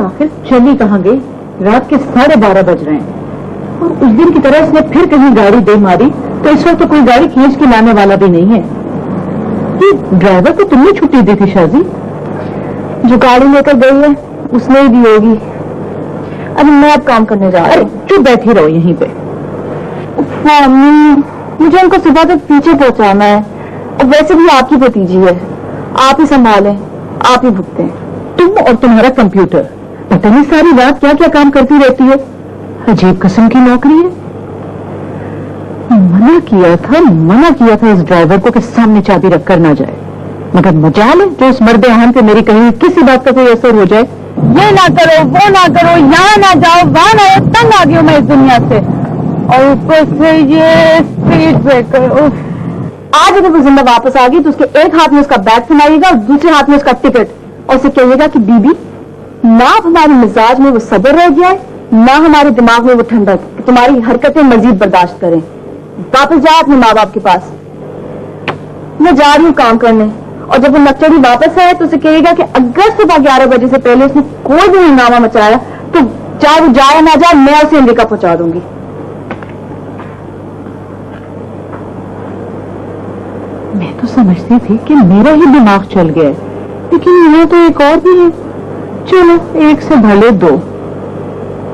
आखिर चली कहाँ गई? रात के 12:30 बज रहे हैं और उस दिन की तरह इसने फिर कहीं गाड़ी दे मारी तो इस वक्त तो कोई गाड़ी खींच के लाने वाला भी नहीं है। ये ड्राइवर को तुमने छुट्टी दी थी शाजी? जो गाड़ी लेकर गई है उसने ही दी होगी। अभी मैं अब काम करने जा रही हूँ। चुप बैठी रहो यहीं पे। मम्मी, मुझे उनको सुबह तक पीछे पहुंचाना है और वैसे भी आपकी भतीजी है, आप ही संभालें, आप ही भुगते हैं। तुम और तुम्हारा कंप्यूटर पता नहीं सारी रात क्या क्या काम करती रहती है। अजीब किस्म की नौकरी है। मना किया था इस ड्राइवर को कि सामने चाबी रखकर ना जाए, मगर मजाल है जो इस मर्दे आहान पे मेरी कहीं किसी बात का कोई असर हो जाए। ये ना करो, वो ना करो, यहाँ ना जाओ, वहाँ ना जाओ, तंग आ गई हूँ मैं इस दुनिया से। और ऊपर से ये स्पीड ब्रेकर। आज अगर वो जिंदा वापस आ गई तो उसके एक हाथ में उसका बैग थमाइएगा और दूसरे हाथ में उसका टिकट, और उसे कहिएगा कि बीबी, ना हमारे मिजाज में वो सब्र रह गया है, ना हमारे दिमाग में वो ठंडक कि तुम्हारी हरकतें मजीद बर्दाश्त करें। वापस जाओ अपने माँ बाप के पास। मैं जा रही हूँ काम करने, और जब वो नक्चड़ी वापस आए तो उसे कहेगा कि अगर सुबह 11 बजे से पहले उसने कोई भी हंगामा मचाया तो चाहे वो जाए ना जाए, मैं उसे अमेरिका पहुंचा दूंगी। मैं तो समझती थी कि मेरा ही दिमाग चल गया है, लेकिन यहाँ तो एक और भी है। चलो, एक से भले दो।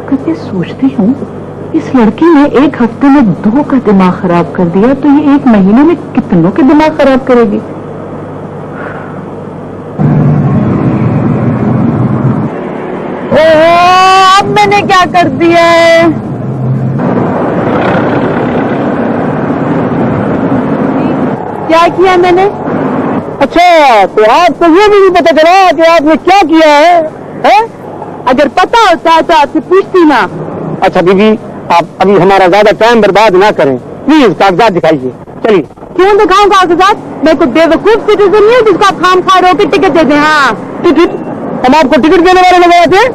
कभी सोचती हूँ इस लड़की ने एक हफ्ते में 2 का दिमाग खराब कर दिया तो ये 1 महीने में कितनों के दिमाग खराब करेगी। ओह, अब मैंने क्या कर दिया है? क्या किया मैंने? अच्छा, तो आपको ये भी नहीं पता चला कि आपने क्या किया है? अगर पता होता तो आपसे पूछती ना। अच्छा बीबी, आप अभी हमारा ज्यादा टाइम बर्बाद ना करें, प्लीज कागजात दिखाइए। चलिए। क्यों दिखाऊं कागजात? मैं कोई बेवकूफ सिटीजन नहीं हूँ जिसको आप खाम खा रोके टिकट दे दें। हाँ, टिकट? हम आपको टिकट देने वाले नजर आते हैं?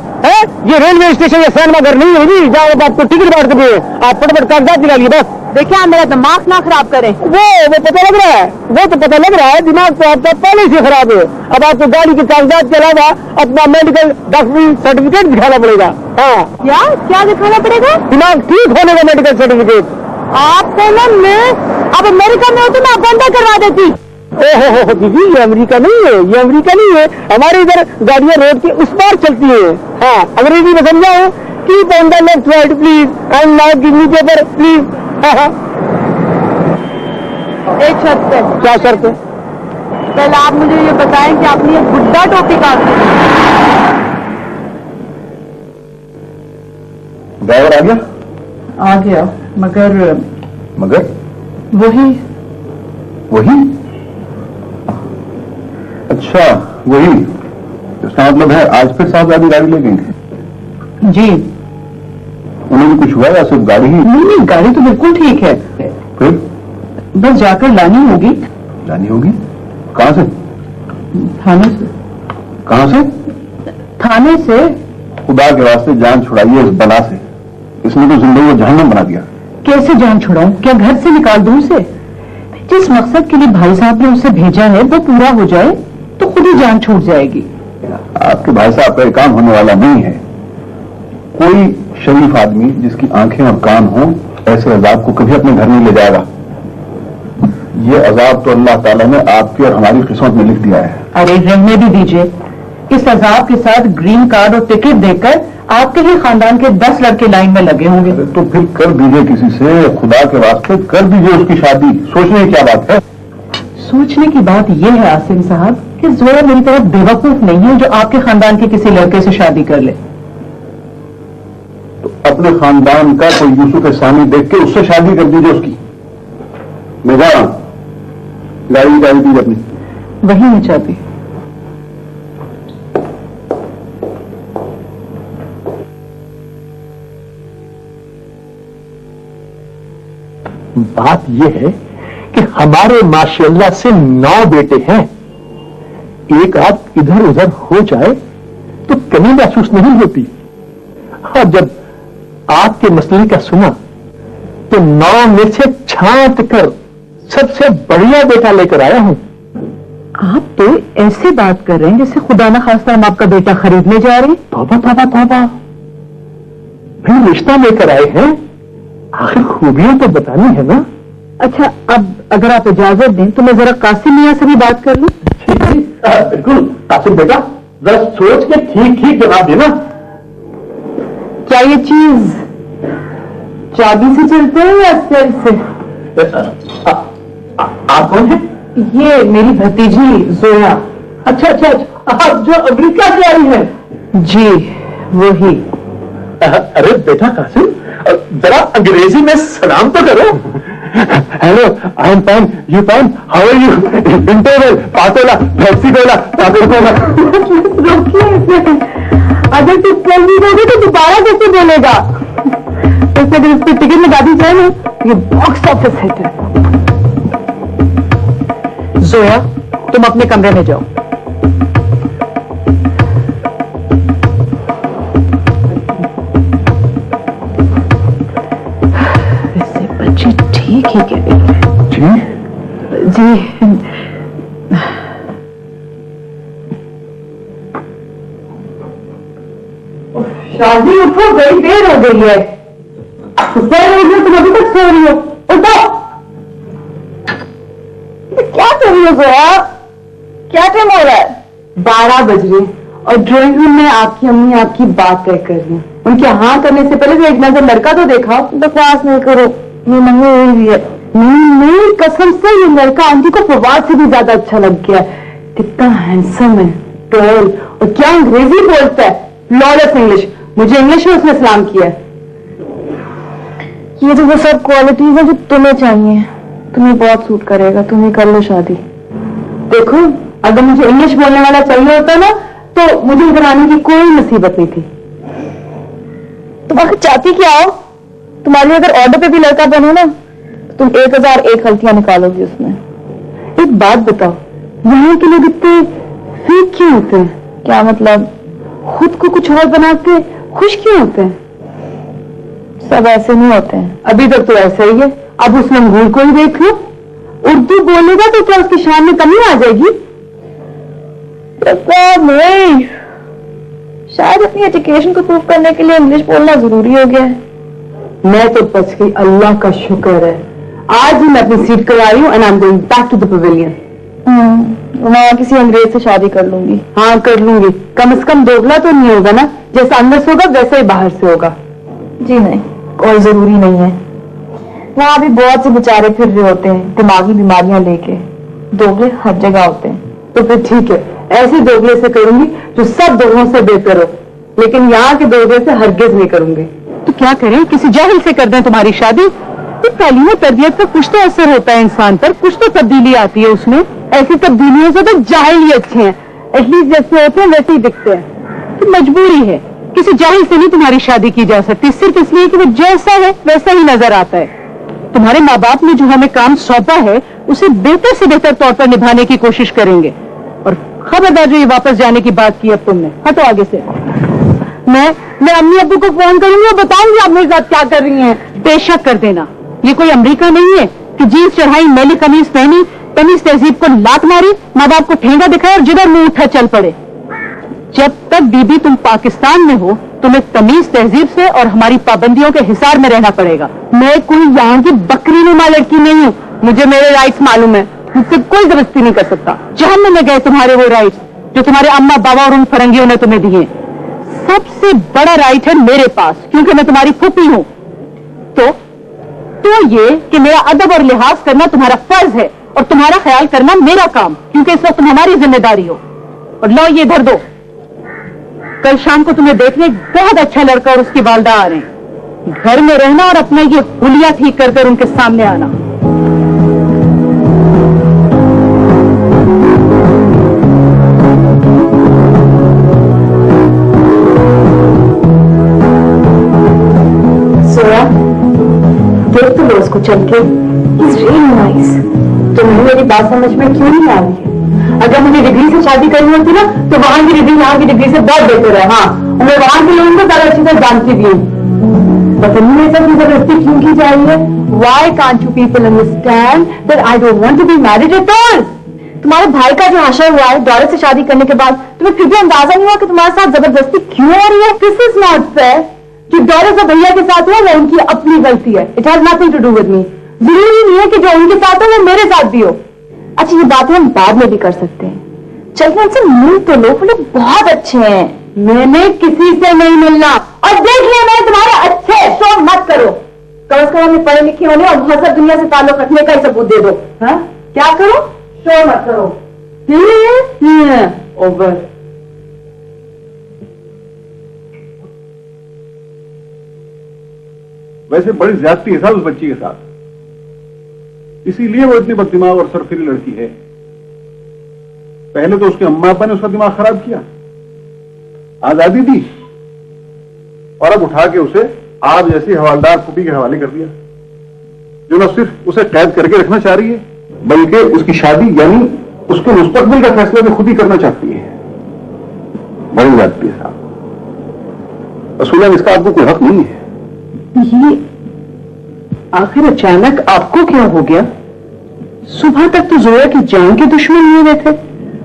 ये रेलवे स्टेशन या सिनेमा घर नहीं होगी जहाँ आपको टिकट बांट के आप फटाफट कागजात दिलाइए बस। देखिए, आप मेरा दिमाग ना खराब करें। वो पता लग रहा है, वो तो पता लग रहा है, दिमाग तो आपका पहले से खराब है। अब आपको गाड़ी के कागजात के अलावा अपना मेडिकल डॉक्टरी सर्टिफिकेट दिखाना पड़ेगा। हाँ, क्या दिखाना पड़ेगा? दिमाग ठीक होने का मेडिकल सर्टिफिकेट। आपको ना मैं अब अमेरिका में होती मैं आप बंदा करवा देती। ओहो दीदी, ये अमेरिका नहीं है, ये अमेरिका नहीं है। हमारे इधर गाड़ियां रोड के उस पार चलती है। हाँ, अंग्रेजी में समझाओ, keep on the left side please and now give me paper please. एक शर्त पे। क्या शर्त है? पहले आप मुझे ये बताएं कि आपने ये बुड्ढा टोपी कहाँ से? ड्राइवर आ गया? आ गया, मगर वही। अच्छा, वही। इसका मतलब है आज फिर साहबजादी गाड़ी ले गई? जी। उन्हें भी कुछ हुआ या सिर्फ गाड़ी ही? नहीं, गाड़ी तो बिल्कुल ठीक है। फिर बस जाकर लानी होगी। कहाँ से? थाने से। कहाँ से? थाने से। खुदा के वास्ते जान छुड़ाइए इस बला से। इसने तो जिंदगी को जहन्नम बना दिया। कैसे जान छुड़ाऊं? क्या घर से निकाल दूं उसे? जिस मकसद के लिए भाई साहब ने उसे भेजा है वो पूरा हो जाए तो खुद ही जान छूट जाएगी। आपके भाई साहब का काम होने वाला नहीं है। कोई शरीफ आदमी जिसकी आंखें और कान हो ऐसे अजाब को कभी अपने घर नहीं ले जाएगा। ये अजाब तो अल्लाह ताला ने आपकी और हमारी किस्मत में लिख दिया है। अरे रहने भी दीजिए। इस अजाब के साथ ग्रीन कार्ड और टिकट देकर आपके ही खानदान के 10 लड़के लाइन में लगे होंगे। तो फिर कर दीजिए किसी से, खुदा के वास्ते कर दीजिए उसकी शादी। सोचने की क्या बात है? सोचने की बात यह है आसिम साहब कि जोया मेरी तरफ बेवकूफ नहीं है जो आपके खानदान के किसी लड़के से शादी कर ले। तो अपने खानदान का कोई यूसुफ के सामने देख के उससे शादी कर दीजिए उसकी। मैं जा रहा हूं, गाड़ी दीजिए अपनी। वही मैं चाहती। बात यह है कि हमारे माशाअल्लाह से 9 बेटे हैं। एक आध इधर उधर हो जाए तो कमी महसूस नहीं होती। और जब आपके मसले का सुना तो 9 में से छांट कर सबसे बढ़िया बेटा लेकर आया हूं। आप तो ऐसे बात कर रहे हैं जैसे खुदा ना खास्ता हम आपका बेटा खरीदने जा रहे हैं। तौबा तौबा तौबा, भाई रिश्ता लेकर आए हैं, आखिर खूबियां तो बतानी है ना। अच्छा, अब अगर आप इजाजत दें तो मैं जरा कासिम मियाँ से भी बात कर लूं। बिल्कुल कासिम बेटा, जरा सोच के ठीक ठीक जवाब देना। क्या ये चीज चाबी से चलते हैं या सेल से? आप कौन है? ये मेरी भतीजी जोया। अच्छा अच्छा अच्छा, आप जो अमेरिका से आई हैं? जी वही। अरे बेटा कासिम, जरा अंग्रेजी में सलाम तो करो। Hello, I am fine, you fine, how are you? Interval, पातोला, फ्लेक्सिकोला, ताकोला। अगर तू कल भी दोगे तो दोबारा कैसे बोलेगा? वैसे अगर इस पर टिकट लगा दी जाए ना, ये बॉक्स ऑफिस हिट है। जोया, तुम अपने कमरे में जाओ। वैसे बच्ची ठीक ही कह रही है। जी जी, शादी उठो, बड़ी देर हो गई है। तुम अभी तक सो रही हो? उठो। क्या कर रही हो जोया? क्या टाइम हो रहा है? 12 बज रहे और ड्राइंग रूम में आपकी अम्मी आपकी बात तय कर रही है। उनके हाँ करने से पहले एक नजर लड़का तो देखा। बकवास नहीं करो, ये मंगी हुई भी है। नहीं, कसम से ये लड़का आंटी को फवाद से भी ज्यादा अच्छा लग गया। कितना हैंडसम है, टॉल, और क्या अंग्रेजी बोलता है, लॉलेस इंग्लिश। मुझे इंग्लिश में उसने सलाम किया है। ये तो वो सब क्वालिटीज है जो तुम्हें चाहिए, तुम्हें बहुत सूट करेगा, तुम्हें कर लो शादी। देखो, अगर मुझे इंग्लिश बोलने वाला चाहिए होता ना तो मुझे इधर आने की कोई मुसीबत नहीं थी। तुम आखिर चाहती क्या हो? तुम्हारी अगर ऑर्डर पे भी लड़का बने ना, तुम 1001 गलतियां निकालोगी उसमें। एक बात बताओ, यहाँ के लोग इतने फेक क्यों होते हैं? क्या मतलब? खुद को कुछ और बना के खुश क्यों होते हैं? सब ऐसे नहीं होते हैं। अभी तक तो ऐसा ही है। अब उस मंगूर को ही देख लो, उर्दू बोलेगा तो क्या उसकी शान में कमी आ जाएगी? नहीं, शायद अपनी एजुकेशन को प्रूव करने के लिए इंग्लिश बोलना जरूरी हो गया है। मैं तो बच गई, अल्लाह का शुक्र है। आज ही मैं अपनी सीट कर आई हूँ and I am going back to the pavilion. वहां किसी अंग्रेज से शादी कर लूंगी। हाँ कर लूंगी, कम से कम दोगला तो नहीं होगा ना, जैसा अंदर से होगा वैसे ही बाहर से होगा। जी नहीं, कोई जरूरी नहीं है। वहां भी बहुत से बेचारे फिर रहे होते हैं दिमागी बीमारियां लेके। दोगले हर जगह होते हैं। तो फिर ठीक है, ऐसे दोगले से करूंगी जो सब दोगलों से बेहतर हो, लेकिन यहाँ के दोगले से हरगिज नहीं करूंगी। तो क्या करें, किसी जाहिल से कर दें तुम्हारी शादी? तो तालीम और तरबियत का कुछ तो असर होता है इंसान पर, कुछ तो तब्दीली आती है उसमें। ऐसी तब्दीलियों से तो जाहिल ही अच्छे हैं, एटलीस्ट जैसे होते हैं वैसे ही दिखते हैं। तो मजबूरी है, किसी जाहिल से नहीं तुम्हारी शादी की जा सकती, सिर्फ इसलिए कि वो जैसा है वैसा ही नजर आता है। तुम्हारे माँ बाप ने जो हमें काम सौंपा है उसे बेहतर से बेहतर तौर पर निभाने की कोशिश करेंगे। और खबरदार जो ये वापस जाने की बात की अब तुमने, हटो आगे से। मैं अम्मी अब्बू को फोन करूंगी और बताऊंगी आप मेरे साथ क्या कर रही हैं। बेशक कर देना, ये कोई अमेरिका नहीं है कि जीन्स चढ़ाई, मैली कमीज पहनी, तमीज तहजीब को लात मारी, माँ बाप को ठेंगा दिखाया और जिधर मुंह उठा चल पड़े। जब तक बीबी तुम पाकिस्तान में हो, तुम्हें तमीज तहजीब से और हमारी पाबंदियों के हिसार में रहना पड़ेगा। मैं कोई यहाँ की बकरी नुमा लड़की नहीं हूँ, मुझे मेरे राइट्स मालूम है, मुझसे कोई जबरदस्ती नहीं कर सकता। जहन्नम में गए तुम्हारे वो राइट्स जो तुम्हारे अम्मा बाबा और उन फरंगियों ने तुम्हें दिए। सबसे बड़ा राइट है मेरे पास, क्योंकि मैं तुम्हारी फूफी हूँ। तो ये कि मेरा अदब और लिहाज करना तुम्हारा फर्ज है और तुम्हारा ख्याल करना मेरा काम, क्योंकि इस वक्त तुम हमारी जिम्मेदारी हो। और लो ये धर दो, कल शाम को तुम्हें देखने एक बहुत अच्छा लड़का और उसकी वालदा आ रहे हैं। घर में रहना और अपना ये हुलिया ठीक कर उनके सामने आना। सोया, देख तो लो उसको चल के, इज रियली नाइस। तुम्हें मेरी बात समझ में क्यों नहीं आ रही है? अगर मुझे डिग्री से शादी करनी होती ना तो वहां की डिग्री यहाँ की डिग्री से बहुत बेहतर है। हाँ, और मैं वहां के लोगों को ज्यादा अच्छी से जानती भी हूँ। पता नहीं ये सब जबरदस्ती क्यों की जा रही है? Why can't you people understand that I don't want to be married at all? तुम्हारे भाई का जो आशय हुआ है दौलत से शादी करने के बाद, तुम्हें फिर भी अंदाजा नहीं हुआ कि तुम्हारे साथ जबरदस्ती क्यों हो रही है? This is not fair. जो दौलत से भैया के साथ हुआ वो उनकी अपनी गलती है। It has nothing to do with me. जरूरी नहीं है कि जो उनके साथ हो वो मेरे साथ भी हो। अच्छा, ये बातें हम बाद में भी कर सकते हैं। चल के उनसे मिल तो लो, वो लोग बहुत अच्छे हैं। मैंने किसी से नहीं मिलना, और देख लिया मैंने तुम्हारे अच्छे। शो मत करो। कम से कम हमें पढ़े लिखे होने और मजहब दुनिया से ताल्लुक रखने का ही सबूत दे दो। हाँ, क्या करो? शो मत करो। ओवर। वैसे बड़ी ज्यादती है साहब उस बच्ची के साथ, इसीलिए वो इतनी बददिमाग और सरफिरी लड़की है। पहले तो उसके अम्मा अब्बा ने उसका दिमाग खराब किया, आजादी दी, और अब उठा के उसे आप जैसी हवालदार फूफी के हवाले कर दिया, जो न सिर्फ उसे कैद करके रखना चाह रही है, बल्कि उसकी शादी यानी उसके मुस्तकबिल का फैसला भी खुद ही करना चाहती है। बड़ी ज्यादती है साहब। असूलन इसका आपको कोई हक नहीं है। ये आखिर अचानक आपको क्या हो गया? सुबह तक तो जोया की जान के दुश्मन हुए हुए थे,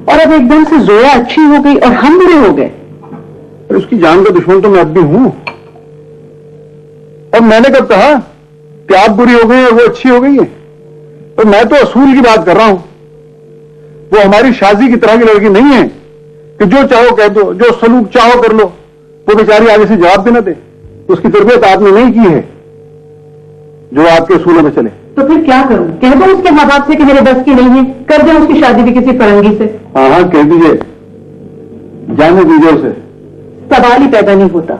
और अब एकदम से जोया अच्छी हो गई और हम बुरे हो गए। उसकी जान का दुश्मन तो मैं अब भी हूं, और मैंने कब कहा कि आप बुरी हो गई और वो अच्छी हो गई है? और मैं तो असूल की बात कर रहा हूं। वो हमारी शादी की तरह की लड़की नहीं है कि जो चाहो कह दो, जो सलूक चाहो कर लो। वो बेचारी आगे से जवाब भी ना दे। उसकी तरबियत आपने नहीं की है जो आपके असूलों में चले। तो फिर क्या करूं? कह दो उसके माँ बाप से कि मेरे बस की नहीं है, कर दो उसकी शादी भी किसी फरंगी से। हाँ हाँ, कह दीजिए, जाने दीजिए उसे। सवाल ही पैदा नहीं होता।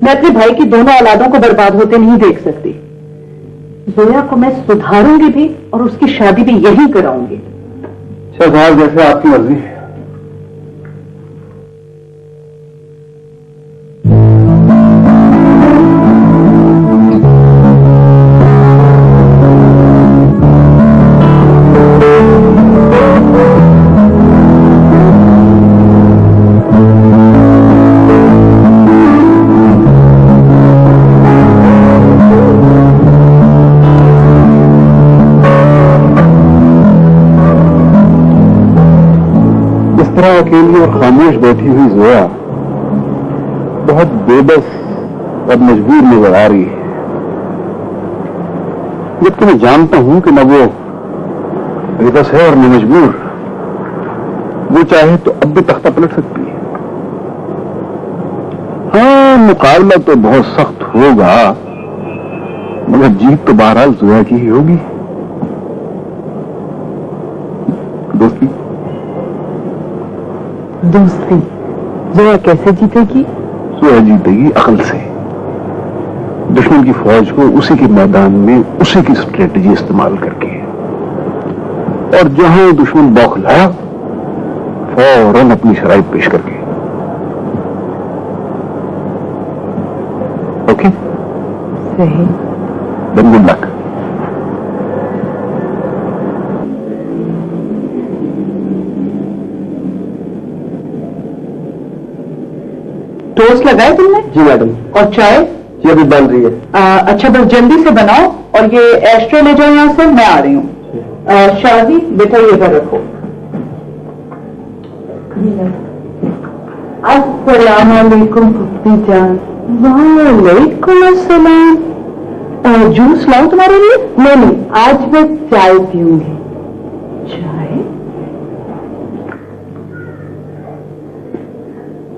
मैं अपने भाई की दोनों औलादों को बर्बाद होते नहीं देख सकती। जोया को मैं सुधारूंगी भी और उसकी शादी भी यही कराऊंगी। साहब, जैसे आपकी मर्जी। अकेली और खामोश बैठी हुई जोया बहुत बेबस और मजबूर नजर आ रही है, जबकि मैं जानता हूं कि न वो बेबस है और न मजबूर। वो चाहे तो अब भी तख्ता पलट सकती है। हाँ, मुकाबला तो बहुत सख्त होगा, मगर जीत तो बहरहाल जोया की ही होगी। दोस्ती दोस्ती जोया कैसे जीतेगी? जोया जीतेगी अकल से। दुश्मन की फौज को उसी के मैदान में उसी की स्ट्रेटजी इस्तेमाल करके, और जहां दुश्मन बौखलाया फौरन अपनी शराइत पेश करके। ओके, सही। Then good luck. टोस्ट लगाए तुमने? जी मैडम। और चाय? जी अभी बन रही है। अच्छा, बस जल्दी से बनाओ, और ये एस्ट्रो ले जाओ यहाँ से, मैं आ रही हूँ। शादी बेटा ये घर रखो। अस्सलाम वालेकुम पुप्पी जान। वालेकुम अस्सलाम। जूस लाओ तुम्हारे लिए? नहीं, आज मैं चाय पीऊंगी। चाय?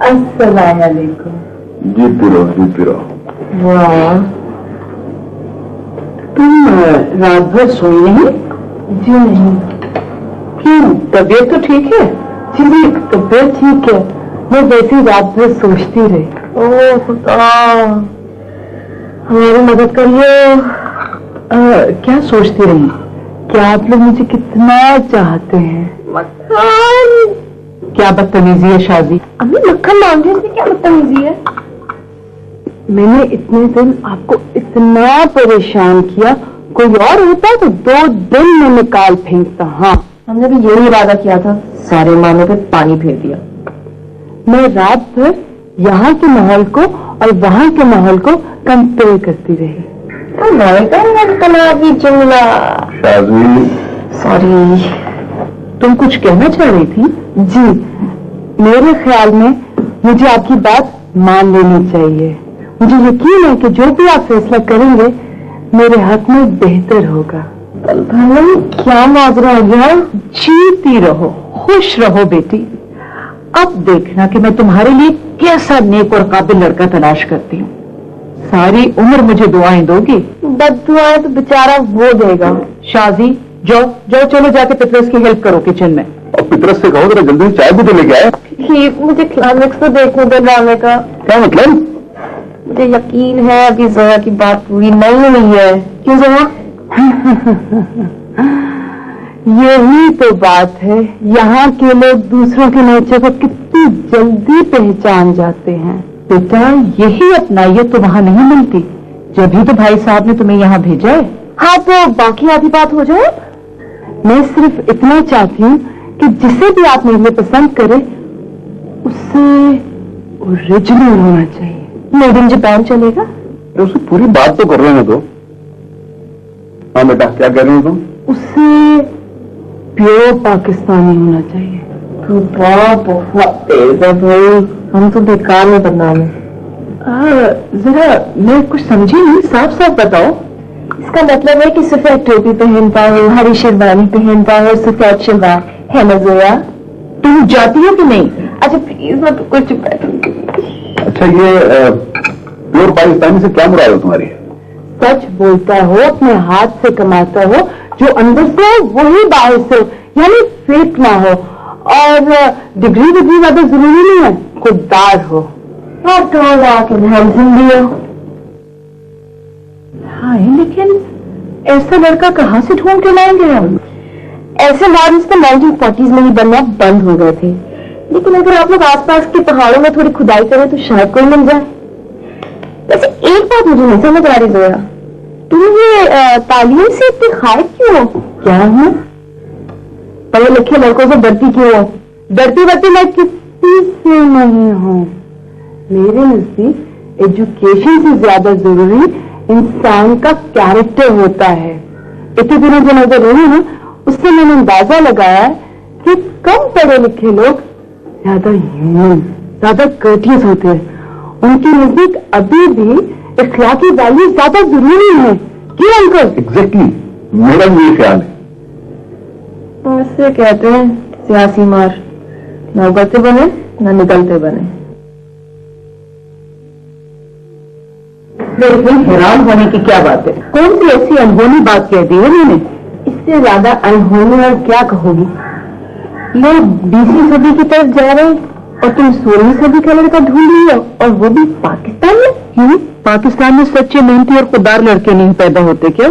अस्सलाम वालेकुम। जीती रहो, जीती रहो। वाह, तुम रात भर सोई नहीं? जी नहीं। क्यों, तबीयत तो ठीक है? जी तबीयत ठीक है, मैं वैसे रात भर सोचती रही। ओह खुदा, हमारी मदद करिए। क्या सोचती रही? क्या आप लोग मुझे कितना चाहते हैं? मक्खन। क्या बदतमीजी है शादी? अम्मी मक्खन मांग रही, इसमें क्या बदतमीजी है? मैंने इतने दिन आपको इतना परेशान किया, कोई और होता तो 2 दिन में निकाल फेंकता। हाँ, हमने भी यही इरादा किया था, सारे मामलों पे पानी फेर दिया। मैं रात भर यहाँ के माहौल को और वहाँ के माहौल को कंपेयर करती रही। जुमला शादी, सॉरी। तुम कुछ कहना चाह रही थी? जी, मेरे ख्याल में मुझे आपकी बात मान लेनी चाहिए। मुझे यकीन है कि जो भी आप फैसला करेंगे मेरे हक में बेहतर होगा। क्या माजरा हो गया? जीती रहो, खुश रहो बेटी। अब देखना कि मैं तुम्हारे लिए कैसा नेक और काबिल लड़का तलाश करती हूँ। सारी उम्र मुझे दुआएं दोगी? बद्दुआएं तो बेचारा वो देगा। शाजी, जाओ जाओ, चलो जाके पितरस की हेल्प करो किचन में। और पितरस से कहो जरा जल्दी चाय भी तो लेके आए। ठीक, मुझे क्लाइमेक्स तो देखने दो ड्रामे का। क्या मतलब? मुझे यकीन है अभी जोया की बात पूरी नहीं हुई है। क्यों जोया? यही तो बात है, यहाँ के लोग दूसरों के नेचर को कितनी जल्दी पहचान जाते हैं। बेटा, यही अपनाइए तो वहाँ नहीं मिलती। जब ही तो भाई साहब ने तुम्हें यहाँ भेजा है। हाँ, तो बाकी आधी बात हो जाए। मैं सिर्फ इतना चाहती हूँ कि जिसे भी आप मेरे लिए पसंद करे उससे ओरिजिनल होना चाहिए। मेड इन जापान चलेगा? उसे पूरी बात तो कर रहे हैं तो। हाँ बेटा, क्या कह रही हो तुम? उससे प्योर पाकिस्तानी होना चाहिए। तो बहुत तेज है भाई, हम तो बेकार में बदनाम है। जरा मैं कुछ समझी नहीं, साफ साफ बताओ। इसका मतलब है कि सफेद टोपी पहनता है, हरी शेरवानी पहनता है, सफेद शलवार है ना जोया? तुम जाती हो कि नहीं? अच्छा प्लीज, मैं तो कुछ बैठूंगी। अच्छा, ये प्योर पाकिस्तानी से क्या मुराद है तुम्हारी? सच बोलता हो, अपने हाथ से कमाता हो, जो अंदर से हो वही बाहर से हो, यानी फेक ना हो। और डिग्री ज्यादा जरूरी नहीं है, खुददार हो और हैंडसम भी हो। हाँ, लेकिन ऐसा लड़का कहाँ से ढूंढ के लाएंगे हम? ऐसे मॉडल्स तो 1940s में ही बनना बंद हो गए थे, लेकिन अगर आप लोग आसपास के पहाड़ों में थोड़ी खुदाई करें तो शायद कोई मिल जाए। वैसे एक बात मुझे नहीं समझ आ रही जोया, तुम ये तालीम से इतनी खारिज क्यों हो? क्या है? पढ़े लिखे लड़कों से डरती क्यों हो? डरती बरती मैं किसी से नहीं हूँ। मेरे नजदीक एजुकेशन से ज्यादा जरूरी इंसान का कैरेक्टर होता है। इतने दिनों जो नजर रही ना, उससे मैंने अंदाजा लगाया है कि कम पढ़े लिखे लोग ज्यादा ह्यूमन, ज्यादा कर्टियस होते हैं। उनके नजदीक अभी भी इखलाकी वैल्यू ज्यादा जरूरी है। क्यों अंकल? एग्जैक्टली, मेरा भी ये ख्याल है। उससे कहते हैं सियासी मार, ना उगलते बने ना निकलते बने। लेकिन हैरान होने की क्या बात है? कौन सी ऐसी अनहोनी बात कह दी है मैंने? इससे ज्यादा अनहोनी और क्या कहोगी? लोग 20वीं सदी की तरफ जा रहे हैं और तुम 16वीं सदी का लड़का ढूंढ रही हो, और वो भी पाकिस्तान में। पाकिस्तान में सच्चे मेहनती और खुददार लड़के नहीं पैदा होते क्या?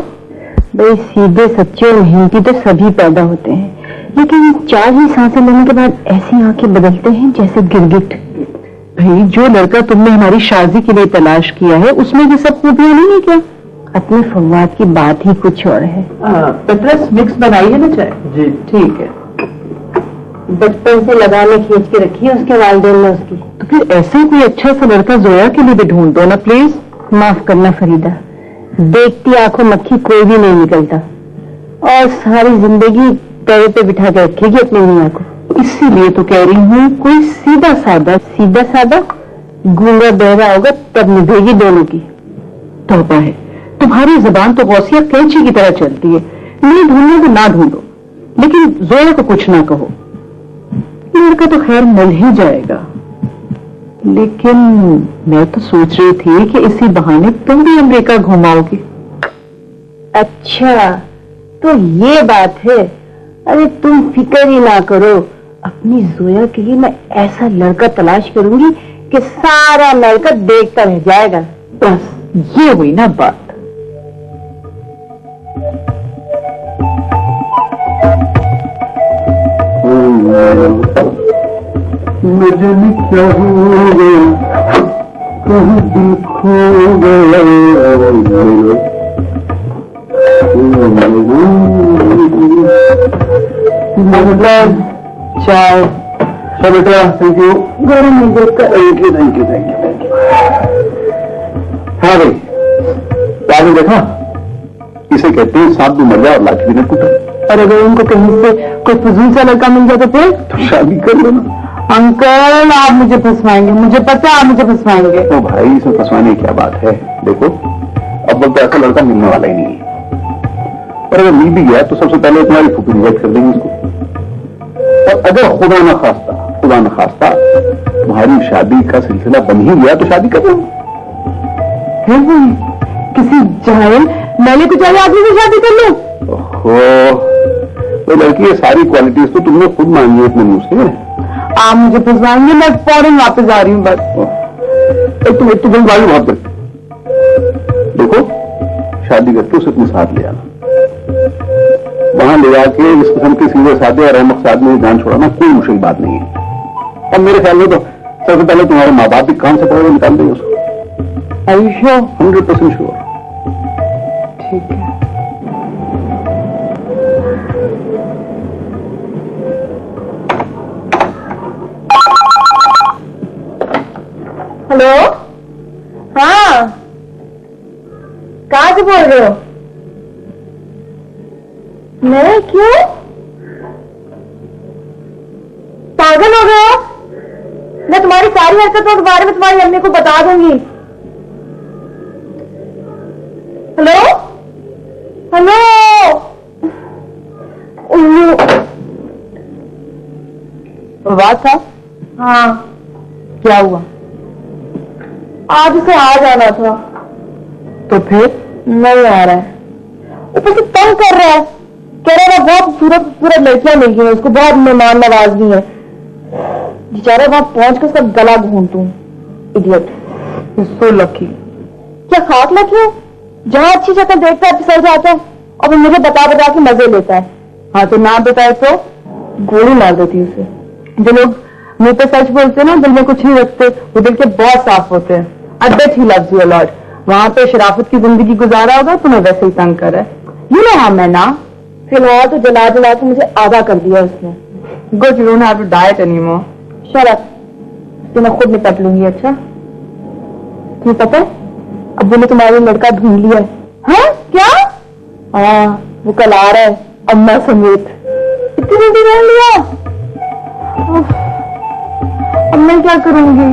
भाई सीधे सच्चे और मेहनती तो सभी पैदा होते हैं, लेकिन 4 ही सांसें लेने के बाद ऐसी आंखें बदलते हैं जैसे गिरगिट। भाई, जो लड़का तुमने हमारी शादी के लिए तलाश किया है उसमें ये सब खूबियां नहीं है क्या? अपने फवाद की बात ही कुछ और है। पितरस मिक्स बनाइए ना चाय। जी ठीक है। बचपन से लगाने खींच के रखी है उसके वालिदैन ने उसकी। तो फिर ऐसा कोई अच्छा सा लड़का जोया के लिए भी ढूंढ दो ना प्लीज। माफ करना फरीदा, देखती आंखों मक्खी कोई भी नहीं निकलता, और सारी जिंदगी पैर पे बिठा के रखेगी अपनी मियां को। इसीलिए तो कह रही हूँ कोई सीधा सादा गूंगा बहरा होगा तब निभेगी दोनों की। तौबा है, तुम्हारी जुबान तो गौसिया कैंची की तरह चलती है। नहीं ढूंढो तो ना ढूंढो, लेकिन जोया को कुछ ना कहो। लड़का तो खैर मिल ही जाएगा, लेकिन मैं तो सोच रही थी कि इसी बहाने तुम भी अमेरिका घुमाओगी। अच्छा, तो ये बात है। अरे तुम फिक्र ही ना करो, अपनी जोया के लिए मैं ऐसा लड़का तलाश करूंगी कि सारा अमेरिका देखता रह जाएगा। बस ये हुई ना बात। मुझे क्या हो गया, कहीं दिल खो गया। चाय बेटा, थैंक यू। गरम नहीं देखकर। Thank you. हाँ भाई, आपने देखा, इसे कहते हैं सांप भी मर जाए और लाठी भी न टूटे। और अगर उनको कहीं से कोई फजूल सा लड़का मिल जाए तो फिर? तो शादी कर लेना। अंकल आप मुझे फंसवाएंगे, मुझे पता है आप मुझे फंसवाएंगे। तो भाई इसमें फंसवाने की क्या बात है? देखो अब वक्त ऐसा लड़का मिलने वाला ही नहीं है, और अगर मिल भी गया तो सबसे पहले तुम्हारी फूफी रिजेक्ट कर देंगे उसको। और अगर खुदा न खास्ता तुम्हारी शादी का सिलसिला बन ही गया तो शादी कर लो। किसी जाहिल मैंने कुछ आदमी से शादी कर लो? तो लड़की ये सारी क्वालिटीज तो तुमने खुद मांगी है अपने मुंह से। आप मुझे फंसवाएंगे, मैं फौरन वापस आ रही हूँ बस। एक तो गलतबाजी बहुत करती। देखो शादी करके उसे अपने साथ ले आना, वहां ले जाके इस किस्म के सीधे साधे और अहमक आदमी में जान छोड़ाना कोई मुश्किल बात नहीं है। और मेरे ख्याल में तो सबसे पहले तुम्हारे माँ बाप भी काम से पढ़े निकाल देंगे उसको। 100% श्योर। ठीक है। हेलो, हाँ कहाँ से बोल रहे हो? मैं क्यों? पागल हो गए हो? मैं तुम्हारी सारी हरकतों के बारे में तुम्हारी अम्मी को बता दूंगी। हेलो हेलो, बात था? हाँ क्या हुआ? आज उसे आ जाना था तो फिर नहीं आ रहा है, ऊपर से तंग कर रहा है, कह रहा है बहुत खूबसूरत लड़कियां मिल गई हैं उसको, बहुत मेहमान नवाज भी है। बेचारा वहां पहुंच कर उसका गला घूंटू। Idiot, so lucky. क्या खाक लकी है? जहां अच्छी शक्ल देखता है फिसल जाता है और वो मुझे बता के मजे लेता है। हाँ तो ना बताए तो गोली मार देती उसे। जो लोग मुंह पे सच बोलते हैं ना, दिल में कुछ नहीं रखते, वो दिल के बहुत साफ होते हैं। I bet he loves you a lot। वहां पे शराफत की जिंदगी गुजारा होगा, तुम्हें वैसे ही तंग कर रहा है। You know how मैं ना फिलहाल तो जला के मुझे आधा कर दिया उसने। Good, you don't have to diet anymore। Shut up। तो मैं खुद निपट लूंगी। अच्छा तुम्हें पता है अब ने तुम्हारी लड़का ढूंढ लिया है। हाँ क्या? हाँ वो कल आ रहा है अम्मा समेत। इतनी जल्दी ढूंढ लिया? अब मैं क्या करूंगी?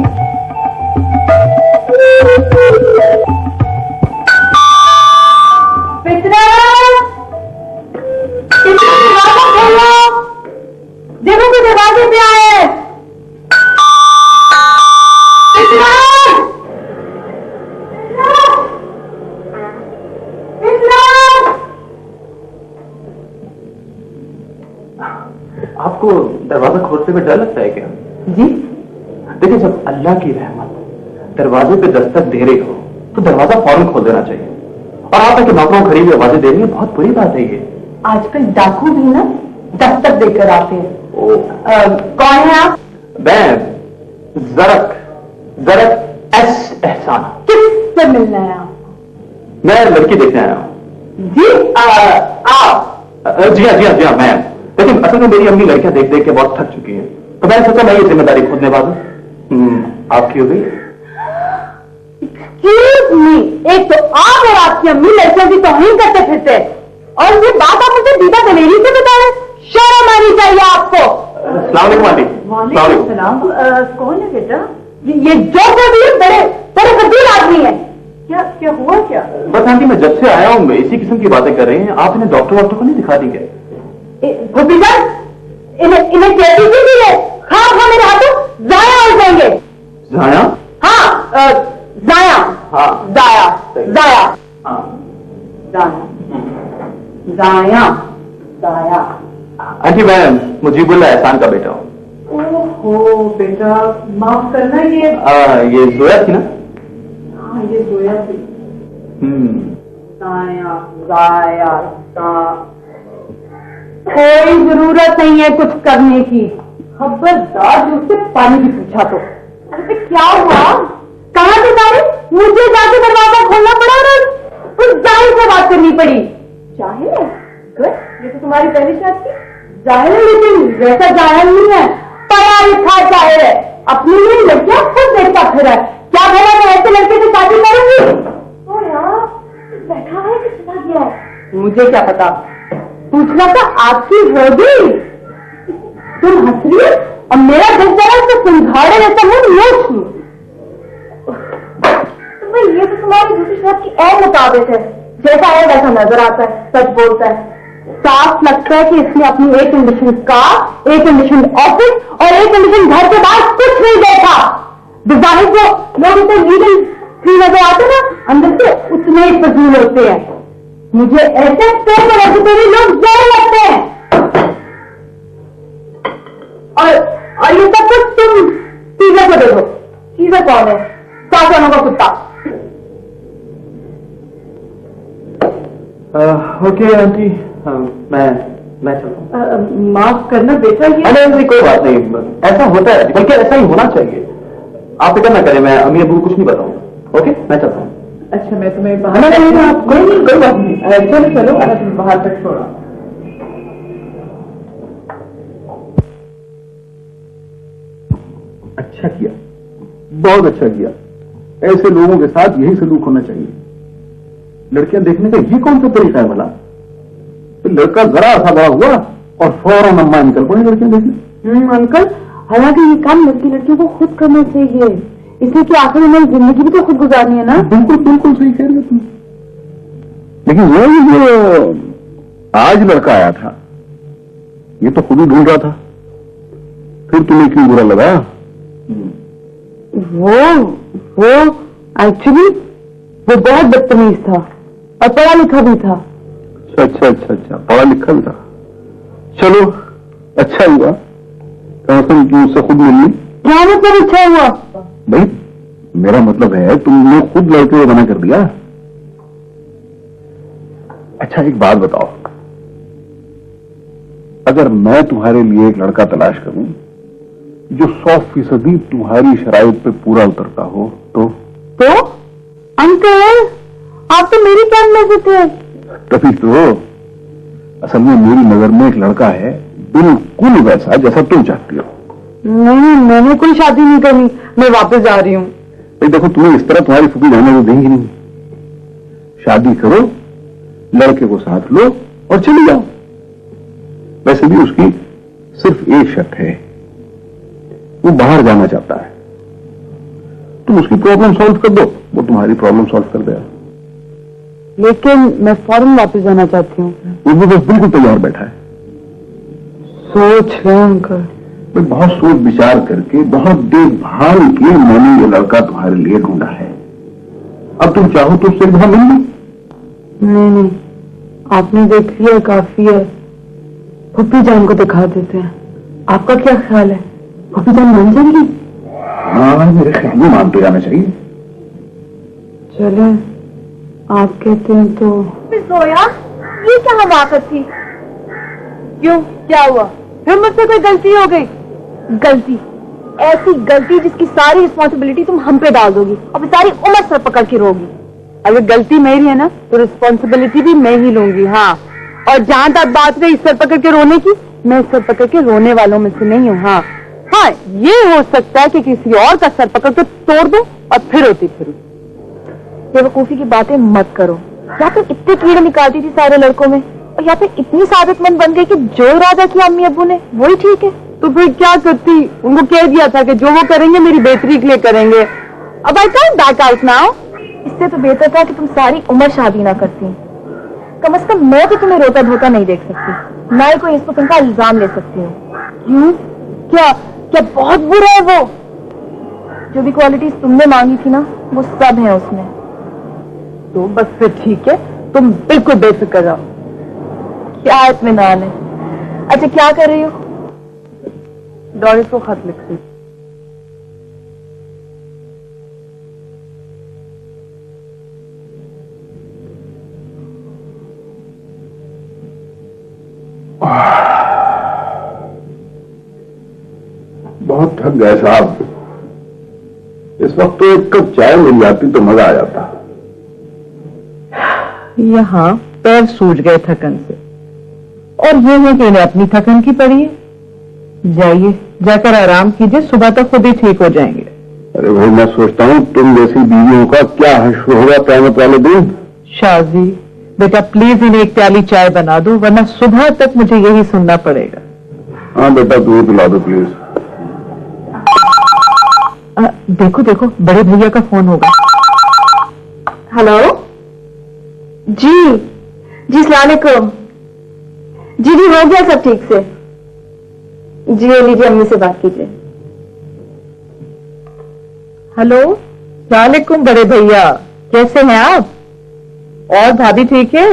देखो कि दरवाजे पे आए। आपको दरवाजा खोलते हुए डर लगता है क्या? जी देखिए, जब अल्लाह की रहमत दरवाजे पे दस्तक दे रही हो तो दरवाजा फौरन खोल देना चाहिए। और आप है कि नौकरों खड़ी हुई आवाजें दे रही है, बहुत बुरी बात है ये। आजकल डाकू भी ना दस्तक देकर आते हैं। कौन है आप? मैं जरक एस एहसान। किससे मिलना है आप? मैं लड़की देखने आया हूँ। जी आप? जी हाँ मैं। लेकिन असल में मेरी अम्मी लड़कियां देख देख के बहुत थक चुकी हैं, तो मैंने सोचा मैं ये जिम्मेदारी खुद निभा दूं। आपकी हो गई? एक तो आप और आपकी अम्मी लड़कियों की तौहीन करते फिरते, और ये बात आप मुझे दीदा दलेरी से बता रहे। शर्म आनी चाहिए आपको। अस्सलाम वालेकुम आंटी। वालेकुम सलाम। कौन है बेटा? ये जो बड़े कबीर आदमी है। क्या हुआ क्या? बस आंटी, मैं जब से आया हूँ इसी किस्म की बातें कर रहे हैं। आप इन्हें डॉक्टर को नहीं दिखा दी क्या? इन्हें कैसी चीज है? खा मेरे हाथों जाया हो जाएंगे। जाया? हाँ जाया। हाँ जाया जाया हाँ जाया जाया। आंटी, मैं मुजीबुल्लाह एहसान का बेटा हूँ। ओहो बेटा, माफ करना ये जोया थी ना? हाँ ये जोया थी। जाया जाया कोई जरूरत नहीं है कुछ करने की। खबरदार उससे पानी भी पूछा तो। अरे क्या हुआ? कहाँ से जा रही? मुझे जाके दरवाजा खोलना पड़ा और उस जाहिल से बात करनी पड़ी। जाहिल है? ये तो तुम्हारी पहली शादी। जाहिल है लेकिन वैसा जाहिल नहीं है, पढ़ा लिखा जाहिल है। अपनी लिए लड़कियां खुद देखता फिर है। क्या भला मैं ऐसे लड़के से शादी करूंगी? तो यार बैठा है कि सुना गया है? मुझे क्या पता। पूछना तो आपकी होगी। तुम हंस रही हो और मेरा दिल जरा तो सिंघाड़े जैसा मुंह नोच लूं। ये तो तुम्हारी दूसरी शब्द की ऐन मुताबिक है, जैसा है वैसा नजर आता है, सच बोलता है। साफ लगता है कि इसने अपनी एक कंडीशन कार, एक कंडीशन ऑफिस और एक कंडीशन घर के बाद कुछ नहीं देखा। डिजाइन जो लोग इसे लीगल फ्री नजर आते ना, अंदर से उतने ही फजूल होते हैं। मुझे ऐसे पेपर लोग जहर लगते हैं। और ये सब कुछ तुम सीजर को दे दो। सीजर कौन है? सासानों का कुत्ता। ओके आंटी, मैं चलता हूँ। माफ करना बेटा, ये अरे कोई बात नहीं, ऐसा होता है, बल्कि ऐसा ही होना चाहिए। आप फिक्र ना करें, मैं अम्मी अबू कुछ नहीं बताऊंगा। ओके, मैं चलता हूँ। अच्छा, मैं तुम्हें कोई नहीं, कोई बात नहीं। चलो चलो, तुम बाहर तक छोड़ा। अच्छा किया, बहुत अच्छा किया। ऐसे लोगों के साथ यही सलूक होना चाहिए। लड़कियां देखने का ये कौन सा तरीका है भला? तो लड़का जरा सा बड़ा हुआ और फौरन अम्मा निकल पड़े लड़कियां देखने। अंकल, हालांकि ये काम लड़कियों को खुद करना चाहिए, इसलिए कि आखिर उन्हें जिंदगी भी तो खुद गुजारनी है ना। बिल्कुल बिल्कुल सही कह रहे हो तुम। लेकिन वो जो आज लड़का आया था, ये तो खुद ही ढूंढ रहा था, फिर तुम्हें क्यों बुरा लगा? वो एक्चुअली वो बहुत बदतमीज था और पढ़ा लिखा भी था। अच्छा, पढ़ा लिखा भी था। चलो अच्छा हुआ, कम से कम तुम उससे खुद मिलनी। क्या मतलब अच्छा हुआ? भाई मेरा मतलब है तुमने खुद लड़के को मना कर दिया। अच्छा एक बात बताओ, अगर मैं तुम्हारे लिए एक लड़का तलाश करूं जो 100% तुम्हारी शराइत पे पूरा उतरता हो तो अंकल, आप तो मेरी क्या में से थे। तभी तो असल में मेरी नजर में एक लड़का है बिल्कुल वैसा जैसा तुम चाहती हो। नहीं, मैंने कोई शादी नहीं करनी, मैं वापस जा रही हूँ। देखो तुम्हें इस तरह तुम्हारी फूफी जाने को देंगी नहीं। शादी करो, लड़के को साथ लो और चले जाओ। वैसे भी उसकी सिर्फ एक शर्त है, वो बाहर जाना चाहता है। तुम उसकी प्रॉब्लम सॉल्व कर दो, वो तुम्हारी प्रॉब्लम सॉल्व कर देगा। लेकिन मैं फौरन वापस जाना चाहती हूँ। वो बस बिल्कुल तैयार बैठा है। सोच रहे अंकल। मैं बहुत सोच विचार करके, बहुत देखभाल के मैंने ये लड़का तुम्हारे लिए ढूंढा है। अब तुम चाहो तो उससे वहां मिल लो। नहीं, आपने देख लिया काफी है। फुप्पी जान को दिखा देते हैं। आपका क्या ख्याल है, फुप्पी जान मान जाएगी? हाँ, मेरे ख्याल में मानते जाना चाहिए। चले, आप कहते हैं तो। सोया, ये क्या हमाकत थी? क्यों, क्या हुआ? फिर मुझसे कोई गलती हो गई? गलती, ऐसी गलती जिसकी सारी रिस्पॉन्सिबिलिटी तुम हम पे डाल दोगी और सारी उम्र सर पकड़ के रोगी। अगर गलती मेरी है ना तो रिस्पॉन्सिबिलिटी भी मैं ही लूंगी। हाँ, और जहां तक बात रही सर पकड़ के रोने की, मैं सर पकड़ के रोने वालों में से नहीं हूँ। हाँ, ये हो सकता है कि किसी और का सर पकड़ के तोड़ दो और फिर रोती फिरूं। बेवकूफी की बातें मत करो। या फिर इतने कीड़े निकालती थी सारे लड़कों में, और या फिर इतनी साबितमंद बन गई कि जो इरादा किया अम्मी अब्बू ने वही ठीक है। तो फिर क्या करती? उनको कह दिया था कि जो वो करेंगे मेरी बेहतरी के लिए करेंगे। अब I can't back out now. इससे तो बेहतर था कि तुम सारी उम्र शादी ना करती। कम से कम मैं तो तुम्हें रोता धोता नहीं देख सकती, ना ही कोई इस किस्म का इल्जाम ले सकती हूँ। क्यों? क्या बहुत बुरा है वो? जो भी क्वालिटीज तुमने मांगी थी ना, वो सब है उसमें। तो बस फिर ठीक है, तुम बिल्कुल बेफिक्र रहो। क्या इत्मीनान है। अच्छा, क्या कर रही हो? डॉरिस को खत लिख रही। बहुत थक गए साहब। इस वक्त तो एक कप चाय मिल जाती तो मजा आ जाता। यहाँ पैर सूज गए थकन से, और ये है कि इन्हें अपनी थकन की पड़ी है। जाइए, जाकर आराम कीजिए, सुबह तक खुद ही ठीक हो जाएंगे। अरे भाई, मैं सोचता हूँ तुम जैसी बीवियों का क्या हश्र होगा क़यामत वाले दिन। शाजी, बेटा प्लीज इन्हें एक प्याली चाय बना दो, वरना सुबह तक मुझे यही सुनना पड़ेगा। हाँ बेटा, तू ही पिला दो प्लीज। देखो देखो, बड़े भैया का फोन होगा। हेलो जी, जी सलाम अलैकुम। जी जी हो गया सब ठीक से। जी लीजिए, अम्मी से बात कीजिए। हेलो, सलाम अलैकुम बड़े भैया, कैसे हैं आप? और भाभी ठीक है?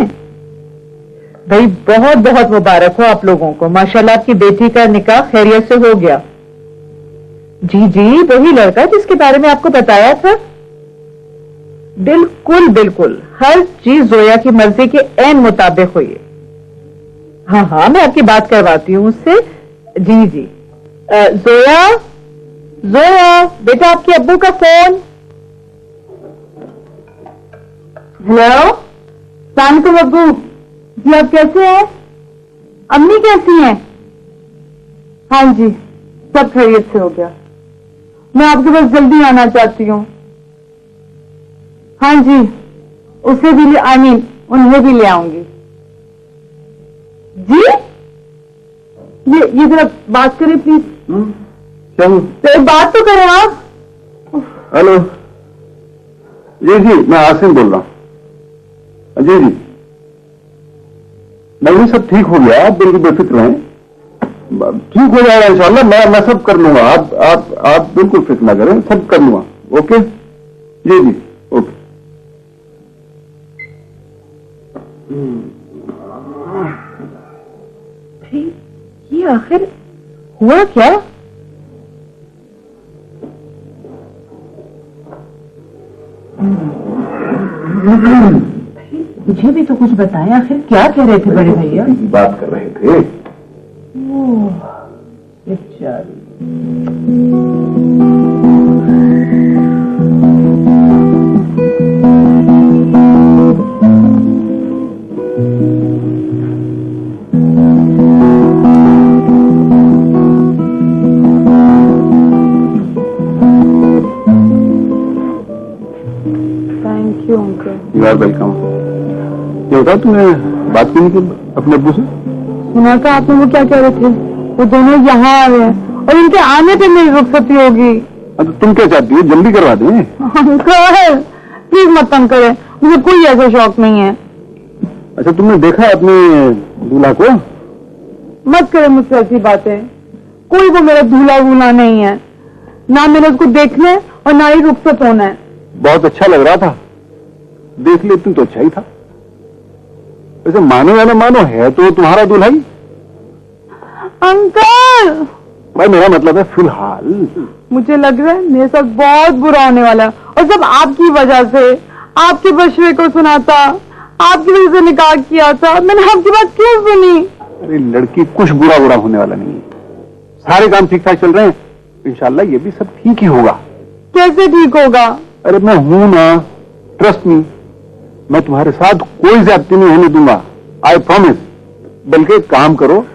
भाई बहुत बहुत मुबारक हो आप लोगों को, माशाल्लाह आपकी बेटी का निकाह खैरियत से हो गया। जी जी, वही लड़का जिसके बारे में आपको बताया था। बिल्कुल बिल्कुल, हर चीज जोया की मर्जी के ऐन मुताबिक हुई है। हाँ हाँ, मैं आपकी बात करवाती हूँ उससे। जी जी। जोया, जोया बेटा, आपके अब्बू का फोन। हेलो, सलाम अलैकुम अब्बू जी, आप कैसे हैं? अम्मी कैसी हैं? हाँ जी, सब खैरियत से हो गया। मैं आपके पास जल्दी आना चाहती हूँ। हाँ जी, उसे भी आई मीन उन्हें भी ले आऊंगी। जी ये जरा बात करें प्लीज। क्या? तो एक बात तो करें आप। हेलो, जी जी, मैं आसिम बोल रहा हूँ। जी जी, नहीं सब ठीक हो गया, आप बिल्कुल बेफिक्र रहें, ठीक हो जाएगा इंशाल्लाह। मैं सब कर लूंगा, आप बिल्कुल फिक्र ना करें, सब कर लूंगा। ओके जी जी, ओके। ये आखिर हुआ क्या? मुझे भी तो कुछ बताया, आखिर क्या कह रहे थे बड़े भैया? बात कर रहे थे। बेचारी। Thank you uncle. You are welcome. ये होता तुमने बात की नहीं की अपने अब्बू से? सुना था आपने, वो क्या कह रहे थे? वो दोनों यहाँ आ रहे हैं और इनके आने पे मेरी रुखसती होगी। तो तुम क्या चाहती हो, जल्दी करवा दें? अंकल प्लीज मत तंग करें, मुझे कोई ऐसा शौक नहीं है। अच्छा, तुमने देखा अपने दूल्हा को? मत करें मुझसे ऐसी बातें, कोई वो मेरा दूल्हा वूल्हा नहीं है, ना मैंने उसको देखना है और ना ही रुखसत होना है। बहुत अच्छा लग रहा था, देख लेती तो अच्छा ही था। वैसे मानो या ना मानो, है तो तुम्हारा दूल्हा ही। अंकल भाई मेरा मतलब है फिलहाल। मुझे लग रहा है मेरे साथ बहुत बुरा होने वाला है, और सब आपकी वजह से। आपके मशवरे को सुना था, आपकी वजह से निकाह किया था, मैंने आपकी बात क्यों सुनी? अरे लड़की, कुछ बुरा होने वाला नहीं है, सारे काम ठीक ठाक चल रहे हैं, इंशाल्लाह ये भी सब ठीक ही होगा। कैसे ठीक होगा? अरे मैं हूं ना, ट्रस्ट मी, मैं तुम्हारे साथ कोई ज्यादती नहीं होने दूंगा, आई प्रॉमिस। बल्कि एक काम करो,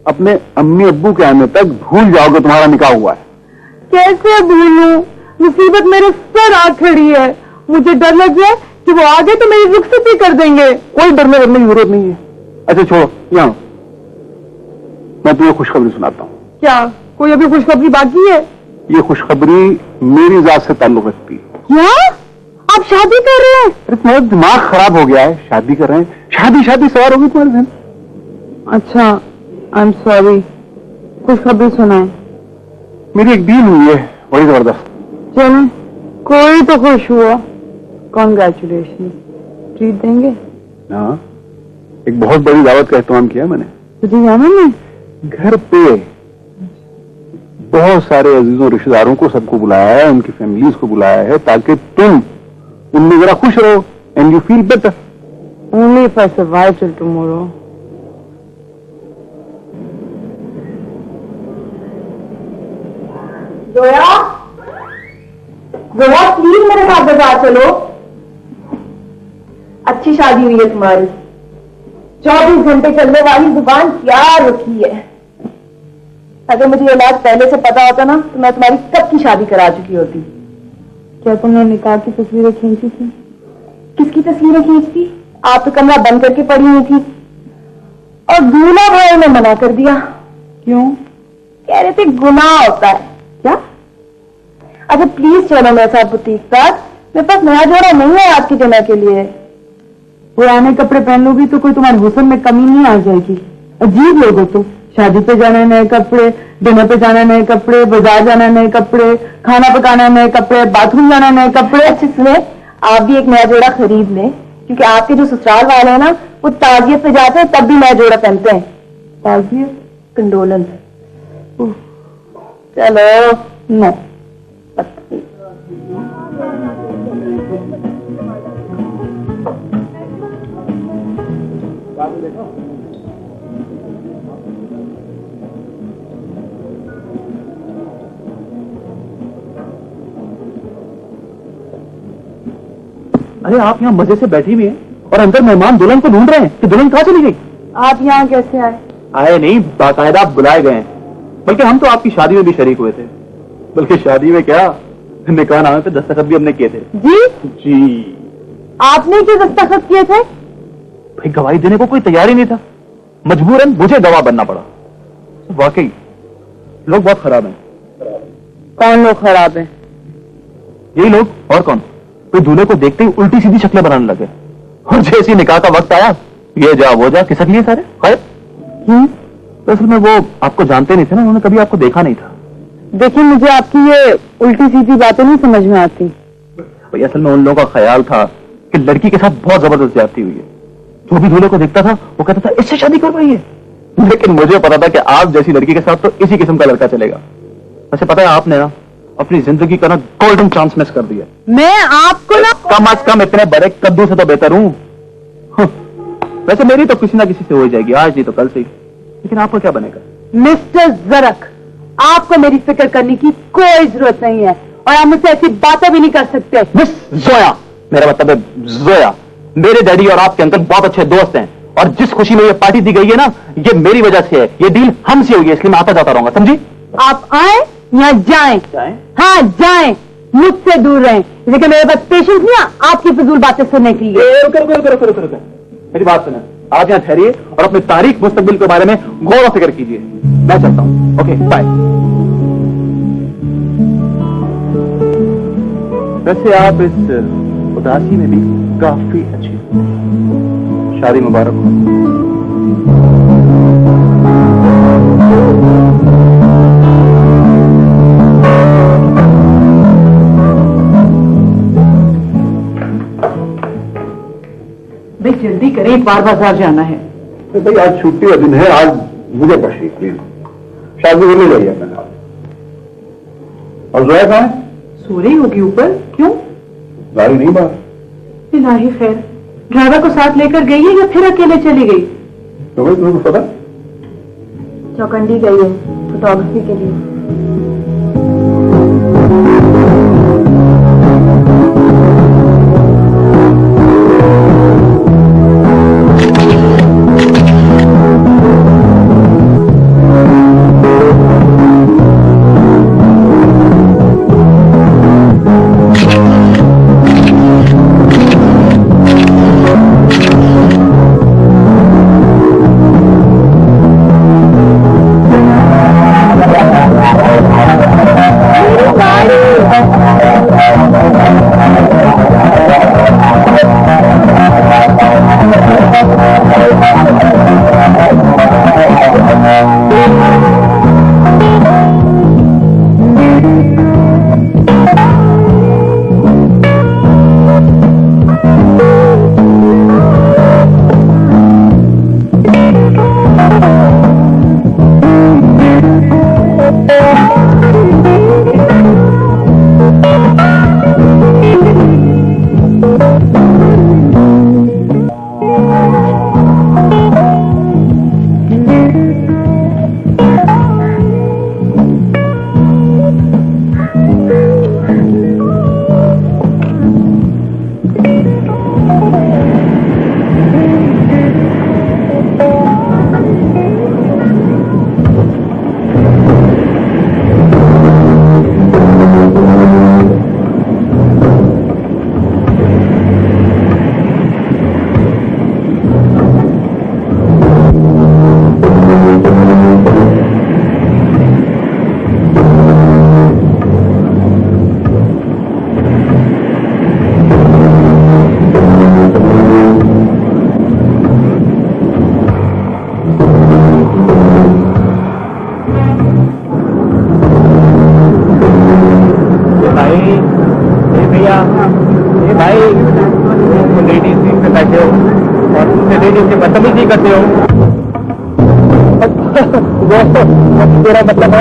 अपने अम्मी अब्बू के आने तक भूल जाओगे तुम्हारा निकाह हुआ है। कैसे भूलूं? मुसीबत मेरे सर आ खड़ी है, मुझे डर लग रहा है कि वो आगे तो मेरी रुखसती कर देंगे। कोई डरने वरने की जरूरत नहीं है। अच्छा छोड़ो, यहाँ मैं तुम्हें खुशखबरी सुनाता हूँ। क्या कोई अभी खुशखबरी बाकी है? ये खुशखबरी मेरी जात से ताल्लुक रखती है। क्या आप शादी कर रहे हैं? अरे तुम्हारा दिमाग खराब हो गया है, शादी कर रहे हैं, शादी सवार होगी तुम्हारे जहन। अच्छा, आई एम सॉरी, खुशखबरी सुनाए। मेरी एक डील हुई है बड़ी जबरदस्त। चलो, कोई तो खुश हुआ, कॉन्ग्रेचुलेशन। ट्रीट देंगे? हाँ, एक बहुत बड़ी दावत का एहतमाम किया मैंने। तुझे जाना नहीं? घर पे बहुत सारे अजीजों रिश्तेदारों को सबको बुलाया है, उनकी फैमिलीज को बुलाया है, ताकि तुम उनमें जरा खुश रहो and you feel better. Only if I survive till tomorrow. Zoya, Zoya please मेरे साथ बाजार चलो। अच्छी शादी हुई है तुम्हारी, 24 घंटे चलने वाली जुबान क्या रुकी है। अगर मुझे ये बात पहले से पता होता ना, तो मैं तुम्हारी कब की शादी करा चुकी होती। क्या तुमने निकाह की तस्वीरें खींची थी? किसकी तस्वीरें खींची? आप तो कमरा बंद करके पड़ी हुई थी और दूल्हा भाई ने मना कर दिया। क्यों? कह रहे थे गुनाह होता है। क्या? अच्छा प्लीज चलो मेरे साथ बुटीक तक, मेरे पास नया जोड़ा नहीं है आपकी डिनर के लिए। पुराने कपड़े पहन लोगी तो कोई तुम्हारे हुस्न में कमी नहीं आ जाएगी। अजीब लोग हो तुम, शादी पे जाना है नए कपड़े, डिनर पे जाना है नए कपड़े, बाजार जाना है नए कपड़े, खाना पकाना है नए कपड़े, बाथरूम जाना है नए कपड़े। अच्छे सुने, आप भी एक नया जोड़ा खरीद लें, क्योंकि आपके जो ससुराल वाले हैं ना वो ताजियत पे जाते हैं तब भी नया जोड़ा पहनते हैं। ताजियत? कंडोलेंस। चलो नो अरे आप यहाँ मजे से बैठी हुई हैं और अंदर मेहमान दुल्हन को ढूंढ रहे हैं कि दुल्हन कहाँ चली गई? आप यहाँ कैसे आए? आए नहीं, बाकायदा आप बुलाए गए हैं। बल्कि हम तो आपकी शादी में भी शरीक हुए थे। बल्कि शादी में क्या, निकाहनामे पे दस्तखत भी हमने किए थे। जी जी। आपने क्यों दस्तखत किए थे? भाई गवाही देने को कोई तैयार ही नहीं था, मजबूरन मुझे गवाह बनना पड़ा। वाकई लोग बहुत खराब हैं। कौन लोग खराब हैं? यही लोग, और कौन। कोई दूल्हे को देखते ही उल्टी सीधी शक्लें बनाने लगे और जैसे निकाह का वक्त आया ये जा वो जा खिसक लिए सारे। खैर तो असल में वो आपको जानते नहीं थे ना, उन्होंने कभी आपको देखा नहीं था। देखिए मुझे आपकी ये उल्टी सीधी बातें नहीं समझ में आती। भाई असल में उन लोगों का ख्याल था कि लड़की के साथ बहुत जबरदस्त ज्यादती हुई है। जो भी दूल्हे को देखता था वो कहता था इससे शादी करवाइए। लेकिन मुझे पता था कि आप जैसी लड़की के साथ तो इसी किस्म का लड़का चलेगा। वैसे पता है आपने ना अपनी जिंदगी का ना गोल्डन चांस मिस कर दिया। मैं आपको ना कम आज कम इतने बड़े कद्दू से तो बेहतर हूं। वैसे मेरी तो किसी ना किसी से हो जाएगी, आज नहीं तो कल से। लेकिन आपको क्या बनेगा? मिस्टर जरक, आपको मेरी फिक्र करने की कोई जरूरत नहीं है और आप मुझसे ऐसी बातें भी नहीं कर सकते। मिस जोया, मेरा मतलब है जोया, मेरे डैडी और आपके अंकल बहुत अच्छे दोस्त हैं और जिस खुशी में ये पार्टी दी गई है ना, ये मेरी वजह से है। ये डील हमसे हुई है, इसलिए मैं आता जाता रहूंगा, समझी? आप आए या जाएं? हाँ जाएं, मुझसे दूर रहें। लेकिन मेरे पास पेशेंस नहीं है आपकी फिजूल बातें सुनने के लिए। रुको, मेरी बात सुना, आप यहाँ ठहरिए और अपने तारीख मुस्तकबिल के बारे में गौर व फिक्र कीजिए। मैं चलता हूँ। Okay bye. वैसे आप इस उदासी में भी काफी अच्छी हैं। शादी मुबारक हो। भाई जल्दी करें, बार बाजार जाना है। तो भाई आज छुट्टी का दिन है, आज मुझे तशरीफ प्लीज। शादी होने लगी है मैंने। और जोया कहाँ है? सो रही होगी ऊपर। क्यों? गाड़ी नहीं बाहर। इलाही खैर, ड्राइवर को साथ लेकर गई है या फिर अकेले चली गई? तो भाई तुम्हें पता? चौकंडी गई है फोटोग्राफी के लिए। इतनी बदतमीजी करते हो? तेरा मतलब है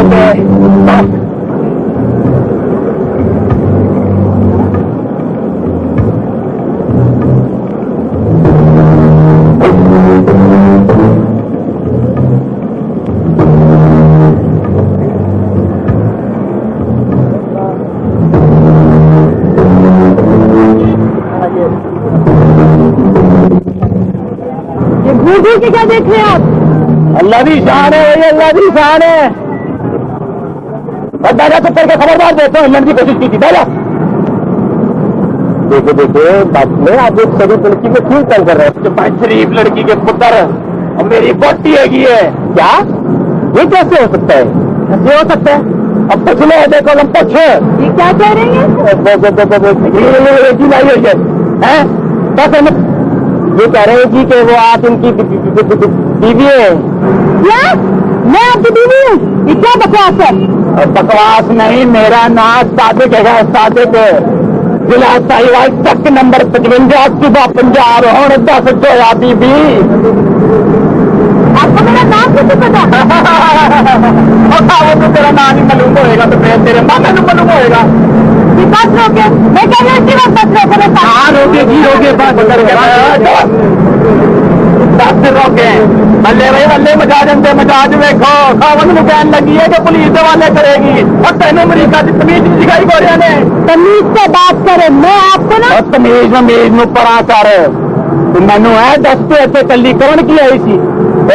कि के क्या देख रहे हैं आप? अल्लाह की शान है, ये अल्लाह की शान है। दादा को करके खबरदार देता हूँ, हिलने की कोशिश की थी। दादा देखो देखो बात में आप एक शरीफ लड़की को क्यों तंग कर रहे हैं? तो शरीफ लड़की के पुत्र और मेरी बोटी हैगी है क्या? ये कैसे हो सकता है? कैसे हो सकता है? अब कुछ नहीं देखो हम पूछ। ये क्या कह रही है? बस ये कह रहे हैं कि वो आप इनकी बीवी है। क्या? मैं आपकी बीवी हूँ? ये क्या बकवास है? बकवास नहीं, मेरा नाम सादिक है। सादिक जिला साहिवाल तक नंबर 55 सुबह पंजाब और 10 जोया बीबी। आपको मेरा नाम कैसे पता? वो तो तेरा नाम ही मालूम होएगा तो फिर तेरे मामा को मालूम होएगा। बस रोके, मैं कह रही हूँ बस रोके। हाँ रोके जी रोके, बस रोके। बल्ले भाई बल्ले मजाज वेखो। खावन में कहन लगी है कि पुलिस दवाले करेगी और तेन अमरीका की तमीज नहीं सिखाई गोरिया ने। तमीज से बात करे, मैं आपको ना तमीज न परा कर। मैनू है दस पे इतने कली करण की आई सी।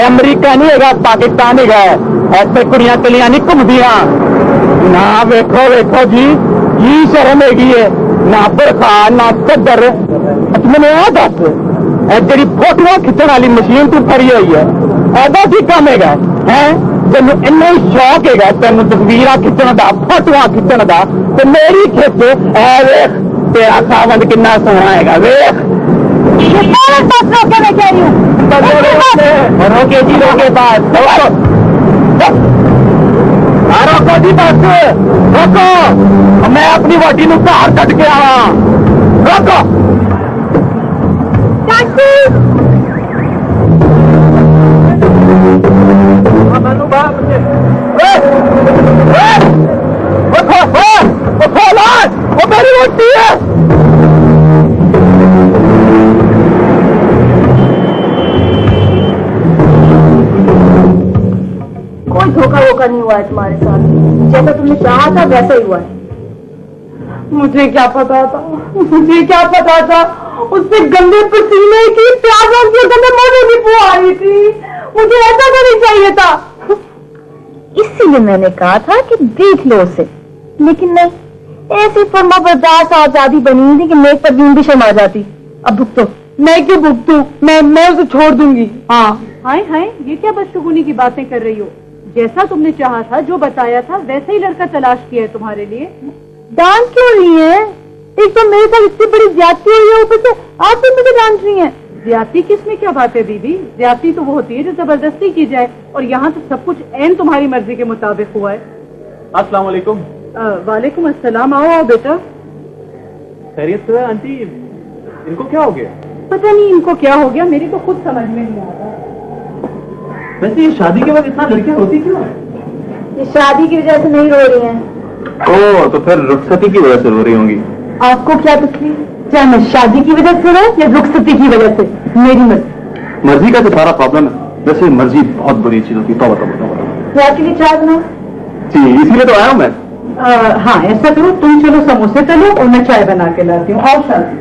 अमरीका नहीं है, पाकिस्तान ही है। ऐसे कुड़ियां कलियां नहीं घूमदियां ना। वेखो वेखो जी की शर्म हैगी है ना, बरखा ना कदर। मैंने आ दस जी फोटो खिंचण वाली मशीन तू फड़ी हुई है, ऐसा की काम है? तेन इन्ना ही शौक है तेन तस्वीर खिंचण का, फोटो खिंचण का, तो मेरी खिच वेख तेरा खावंद कितना सोहना है। वेख मैं कह रही हूँ रोके जी रोके बात रोको जी बस रोको। मैं अपनी वोटी नू घर कट के आवा। रोको वो मेरी वोटी है। कोई धोखा वोखा नहीं हुआ है तुम्हारे साथ, जैसा तुमने चाहा था वैसा ही हुआ है। मुझे क्या पता था, मुझे क्या पता था उससे गंदे पसीने की प्याज और के गंदे मोटे की बू आ रही थी। मुझे ऐसा करनी चाहिए था, इसीलिए मैंने कहा था कि देख लो उसे। लेकिन नहीं, ऐसी फर्मा बर्दाश्त आजादी बनी थी कि नेक पर भी शर्मा जाती। अब भुगतो। मैं क्यों भुगतू? मैं उसे छोड़ दूंगी। हाँ हाय हाय, ये क्या बदशगुनी की बातें कर रही हो? जैसा तुमने चाहा था, जो बताया था वैसा ही लड़का तलाश किया है तुम्हारे लिए। डांट क्यों रही है? एक तो मेरे साथ इतनी बड़ी ज्यादती हुई है, ऊपर से आप भी मुझे डांट रही हैं। ज्यादती किसमें क्या बात है दीदी? ज्यादती तो वो होती है जो जबरदस्ती की जाए, और यहाँ तो सब कुछ ऐन तुम्हारी मर्जी के मुताबिक हुआ है। अस्सलाम वालेकुम। वालेकुम अस्सलाम। आओ आओ बेटा। खैरियत से आंटी? इनको क्या हो गया? पता नहीं इनको क्या हो गया, मेरी तो खुद समझ में नहीं आता। वैसे ये शादी के बाद इतना लड़कियां रोती क्यों है? ये शादी की वजह से नहीं रो रही हैं। ओह, तो फिर रुखसती की वजह से रो रही होंगी। आपको क्या तकलीफ? चाहे मैं शादी की वजह से रो या रुखसती की वजह से, मेरी मर्जी। मर्जी का तो सारा प्रॉब्लम है। वैसे मर्जी बहुत बुरी चीज होती है। तो बताओ क्या के लिए चाय बनाओ? जी इसीलिए तो आया हूँ मैं। हाँ ऐसा करो, तुम चलो समोसे तलो और मैं चाय बना के लाती हूँ। आओ शादी।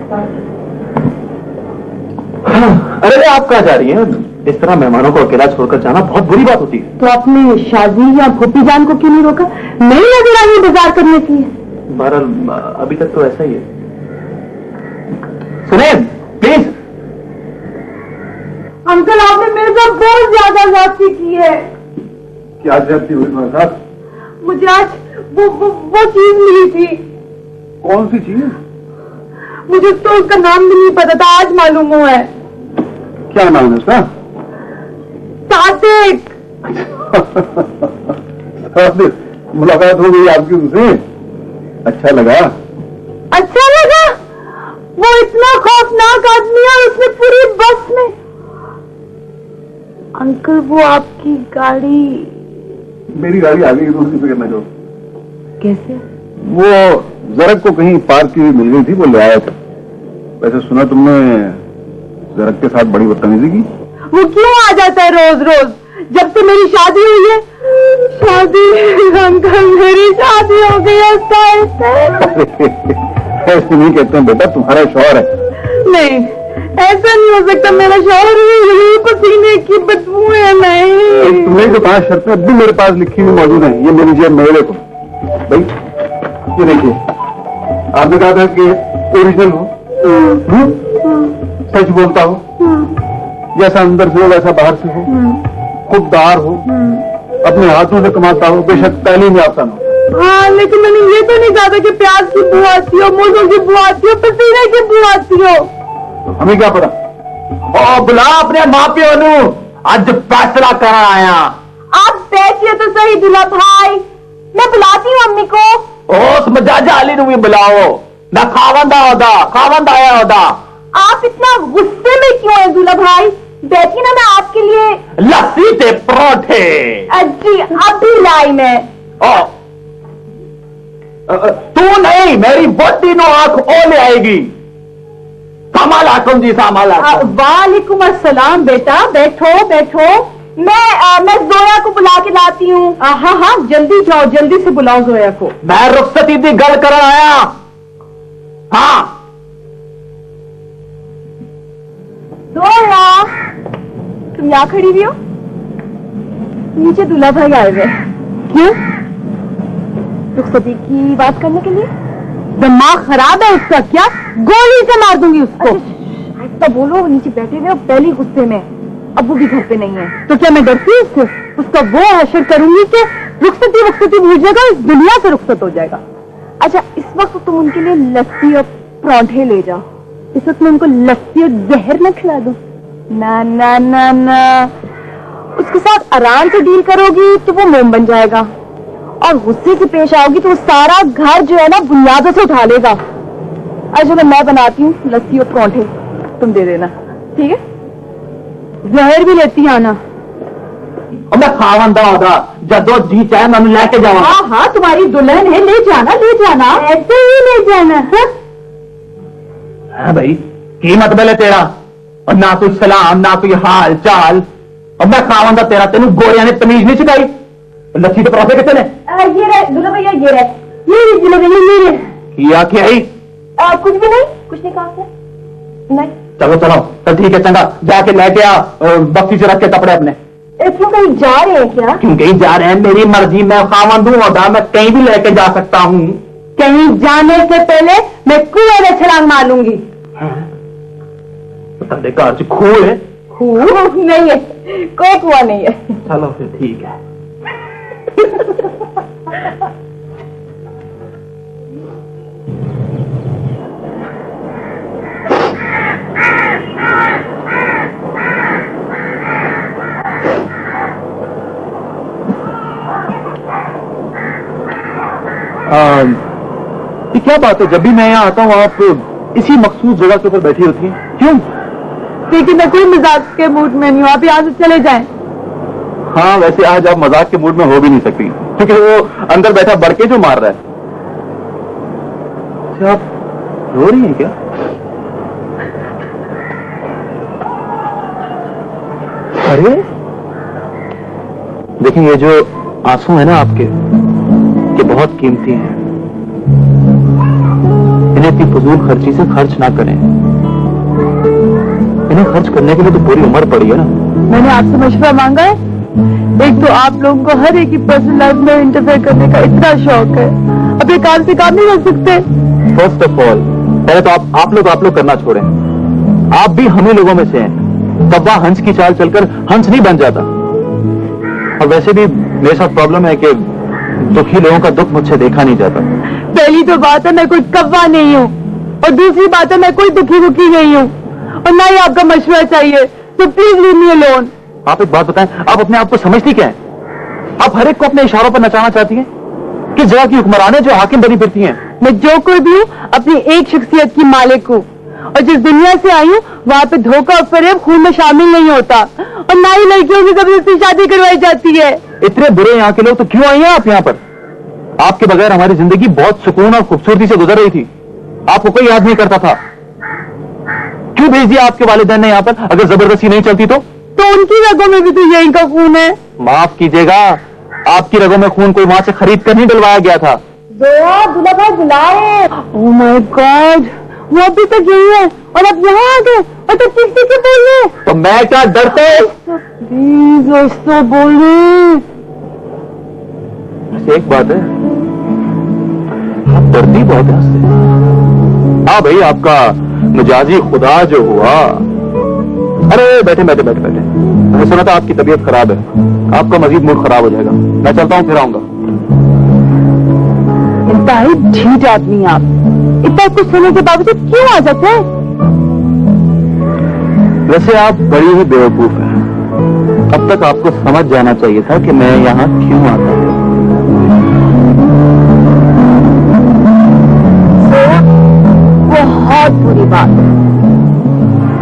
अरे आप कहाँ जा रही हैं? इस तरह मेहमानों को अकेला छोड़कर जाना बहुत बुरी बात होती है। तो अपनी शादी या भूपी जान को क्यों नहीं रोका? नहीं नजर आई बाजार करने की। बहरहाल अभी तक तो ऐसा ही है। सुने प्लीज। अंकल आपने मेरे साथ बहुत ज्यादा ज्यादती की है। क्या ज्यादती हुई तुम्हारे साथ? मुझे आज वो चीज मिली थी। कौन सी चीज? मुझे तो उसका नाम भी नहीं पता था, आज मालूम हुआ है। क्या नाम है उसका? सादिक। मुलाकात हो गई आपकी उनसे? अच्छा लगा? अच्छा लगा? वो इतना खौफनाक आदमी है, उसने पूरी बस में अंकल वो आपकी गाड़ी मेरी गाड़ी आ गई, दूसरी फिक्र न करो। कैसे? वो जरक को कहीं पार्क की मिल गई थी, वो ले आया था। वैसे सुना तुमने जरक के साथ बड़ी बदतमीजी की। वो क्यों आ जाता है रोज रोज? जब से मेरी शादी हुई है। शादी? अंकल मेरी शादी हो गई है। ऐसे नहीं कहते हैं बेटा, तुम्हारा शौहर है। नहीं, ऐसा नहीं हो सकता। मेरा शौहर भी पसीने की बदबू है। नहीं, तुमने जो 5 शर्तें अब भी मेरे पास लिखी हुई मौजूद हैं, ये मेरी जेब मेरे को भाई। ये देखिए, आपने कहा था कि ओरिजिनल हो, सच बोलता हो, जैसा अंदर से हो वैसा बाहर से हो, खुददार हो, अपने हाथों से कमाता हो, बेशक तालीम याफ्ता न हो। हाँ, लेकिन मैंने ये तो नहीं कहा था कि प्याज की बू आती हो, मूंगों की बू आती हो, पसीने की बू आती हो। हमें क्या पता? ओ बुला अपने माँ प्यो नू, आज फैसला करा आया। आप बैठिए तो सही दूल्हा भाई, मैं बुलाती हूँ अम्मी को। उस मजाजा अली नू भी बुलाओ ना, खावंदा होदा, खावंदा आया होदा। आप इतना गुस्से में क्यों है दूल्हा भाई? बैठिए ना, मैं आपके लिए लस्सी ते परोठे। जी अभी लाई मैं। ओ तू नहीं, मेरी बोटी नो आंख ओ ले आएगी। सामालाकुम जी, सामालाकुम। वालेकुम अस्सलाम। बेटा बैठो बैठो, मैं जोया को बुला के लाती हूँ। हाँ हाँ, जल्दी जाओ, जल्दी से बुलाओ जोया को। मैं रुखसती दी गल कर आया। हाँ जोया, तुम यहाँ खड़ी हुई हो? नीचे दूल्हा भाई आए हुए। क्यों? रुखसती की बात करने के लिए। दिमाग खराब है उसका क्या? गोली से मार दूंगी उसको। ऐसा बोलो, नीचे बैठे हुए पहले गुस्से में। अब वो भी घर पे नहीं है तो क्या मैं डरती हूँ उससे? उसका वो हशर करूंगी कि रुखसती भूल जाएगा, इस दुनिया से रुखसत हो जाएगा। अच्छा, इस वक्त तुम उनके लिए लस्सी और परांठे ले जाओ। इस वक्त मैं उनको लस्सी और जहर न खिला दूं? ना ना ना ना, उसके साथ आराम से डील करोगी तो वो मोम बन जाएगा, और गुस्से से पेश आओगी तो वो सारा घर जो है ना बुनियादों से उठा लेगा। अच्छा, तो मैं बनाती हूँ लस्सी और परांठे, तुम दे देना, ठीक है? जहर भी लेती आना। और मैं खावंदा होदा, जदो जी चाहे मैं लेके जाऊंगा। हाँ हाँ, तुम्हारी दुल्हन है, ले जाना ले जाना, ऐसे ही ले जाना। है भाई, की मतलब है तेरा? और ना कोई सलाम, ना कोई हाल चाल। और मैं खावंदा तेरा, तेनू गोरिया ने तमीज नहीं सिखाई? लस्सी तो पराठे कितने? ये रहे दूल्हा भैया, ये रहे, ये दूल्हा भैया, ये किया क्या ही? कुछ भी नहीं, कुछ नहीं कहा नहीं। चलो चलो, चल ठीक है, चंगा जाके लेके आ बक्सी से रख के कपड़े अपने। क्यों, कहीं जा रहे हैं क्या? क्यों कहीं जा रहे हैं? मेरी मर्जी, मैं खावंदू होता, मैं कहीं भी लेके जा सकता हूँ। कहीं जाने से पहले मैं कुएं में छलांग मार लूंगी। तेरे घर च खूह है? खूह नहीं है, कोई कुआं नहीं है। चलो फिर ठीक है। ये क्या बात है, जब भी मैं यहाँ आता हूँ आप इसी मखसूस जगह के ऊपर बैठी होती हैं, क्यों? लेकिन मैं कोई मजाक के मूड में नहीं हूँ, आप यहाँ से चले जाएं। हाँ, वैसे आज आप मजाक के मूड में हो भी नहीं सकती, क्योंकि वो अंदर बैठा बड़के जो मार रहा है। अच्छा, आप रो रही हैं क्या? अरे देखिए, ये जो आंसू है ना आपके, ये बहुत कीमती हैं। इन्हें इतनी फजूल खर्ची से खर्च ना करें। इन्हें खर्च करने के लिए तो पूरी उम्र पड़ी है ना। मैंने आपसे मशवरा मांगा है? एक तो आप लोगों को हर एक की पर्सनल लाइफ में इंटरफेयर करने का इतना शौक है, अब ये काम से काम नहीं कर सकते। फर्स्ट ऑफ ऑल, पहले तो आप लोग करना छोड़ें। आप भी हम ही लोगों में से हैं। कौवा हंस की चाल चलकर हंस नहीं बन जाता। और वैसे भी मेरे साथ प्रॉब्लम है कि दुखी लोगों का दुख मुझसे देखा नहीं जाता। पहली तो बात है मैं कोई कौवा नहीं हूँ, और दूसरी बात है मैं कोई दुखी नहीं हूँ, और ना ही आपका मशवरा चाहिए, तो प्लीज लीव मी अलोन। आप एक बात बताएं, आप अपने आप को समझती क्या है? आप हर एक को अपने इशारों पर नचाना चाहती हैं? किस जगह की हुक्मरान है जो हाकिम बनी फिरती हैं? मैं जो कोई भी हूँ, अपनी एक शख्सियत की मालिक हूँ, और जिस दुनिया से आई हूँ वहाँ पे धोखा और फरेब खून में शामिल नहीं होता। और ना ही लड़कियों की जबरदस्ती शादी करवाई जाती है। इतने बुरे यहाँ के लोग तो क्यों आई हैं आप यहाँ पर? आपके बगैर हमारी जिंदगी बहुत सुकून और खूबसूरती से गुजर रही थी। आपको कोई याद नहीं करता था। क्यों भेज दिया आपके वालिदैन ने यहाँ पर? अगर जबरदस्ती नहीं चलती तो उनकी रगों में भी तो यही का खून है। माफ कीजिएगा, आपकी रगों में खून कोई वहां से खरीद कर नहीं डलवाया गया था। दूल्हा भाई बुलाए। ओह माय गॉड, वो अभी तक यही है और अब यहाँ आ गए और तो किसी के बोल रहे। तो मैं क्या डरते? प्लीज ऐसा बोले। बस एक बात है, आप डरती बहुत है उससे। हाँ भाई, आपका मिजाजी खुदा जो हुआ। अरे बैठे बैठे बैठे बैठे, मैंने सुना था आपकी तबीयत खराब है, आपका मजीद मूड खराब हो जाएगा। मैं चलता हूँ, फिर आऊंगा। इंतहाई ढीठ आदमी आप, इतना कुछ सुनने के बावजूद क्यों आ जाते हैं? वैसे आप बड़ी ही बेवकूफ हैं। अब तक आपको समझ जाना चाहिए था कि मैं यहाँ क्यों आता हूँ। बहुत बुरी बात है।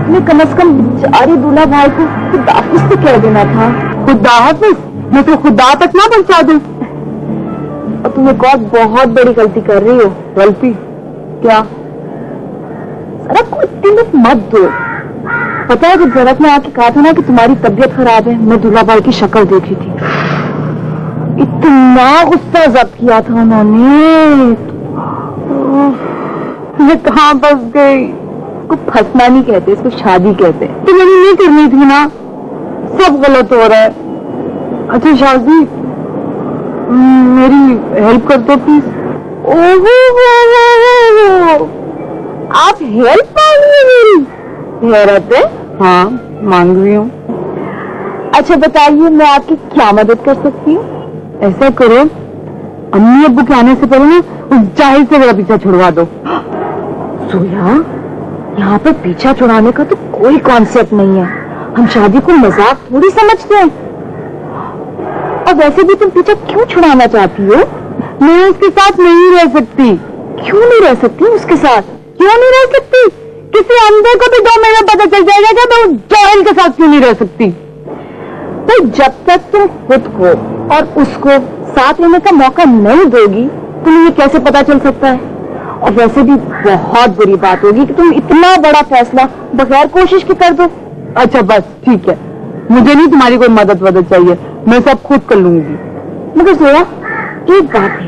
मैं कम से कम बेचारे दूल्हा भाई को खुदाफिज तो कह देना था। खुदाफिज? मैं तो खुदा तक ना पहुंचा दूं। और तुम एक और बहुत बड़ी गलती कर रही हो। गलती क्या? जरा कोई दिल मत दो। पता है, जब जरूरत में आके कहा था ना कि तुम्हारी तबीयत खराब है, मैं दूल्हा भाई की शक्ल देखी थी। इतना गुस्सा जब्त किया था उन्होंने। मैं कहाँ फंस गई। इसको फंसना नहीं कहते, इसको शादी कहते। तो मुझे नहीं करनी थी ना, सब गलत हो रहा है। अच्छा शादी, मेरी हेल्प कर दो प्लीज। ओहो, आप हेल्प मांग रही हैं? हैरत है। हाँ, मांग रही हूँ। अच्छा बताइए, मैं आपकी क्या मदद कर सकती हूँ? ऐसा करो, अम्मी अब्बू के आने से पहले ना उस जाहिल से मेरा पीछा छुड़वा दो। सोया, यहाँ पर पीछा छुड़ाने का तो कोई कॉन्सेप्ट नहीं है। हम शादी को मजाक थोड़ी समझते हैं। और वैसे भी तुम पीछा क्यों छुड़ाना चाहती हो? मैं उसके साथ नहीं रह सकती। क्यों नहीं रह सकती उसके साथ? क्यों नहीं रह सकती? किसी अंधे को भी 2 महीने पता चल जाएगा कि मैं उस जाहिल के साथ क्यों नहीं रह सकती। तो जब तक तुम खुद को और उसको साथ रहने का मौका नहीं दोगी, तुम्हें ये कैसे पता चल सकता है? और वैसे भी बहुत बुरी बात होगी कि तुम इतना बड़ा फैसला बगैर कोशिश के कर दो। अच्छा बस ठीक है, मुझे नहीं तुम्हारी कोई मदद चाहिए, मैं सब खुद कर लूंगी। मगर सोया, एक बात है,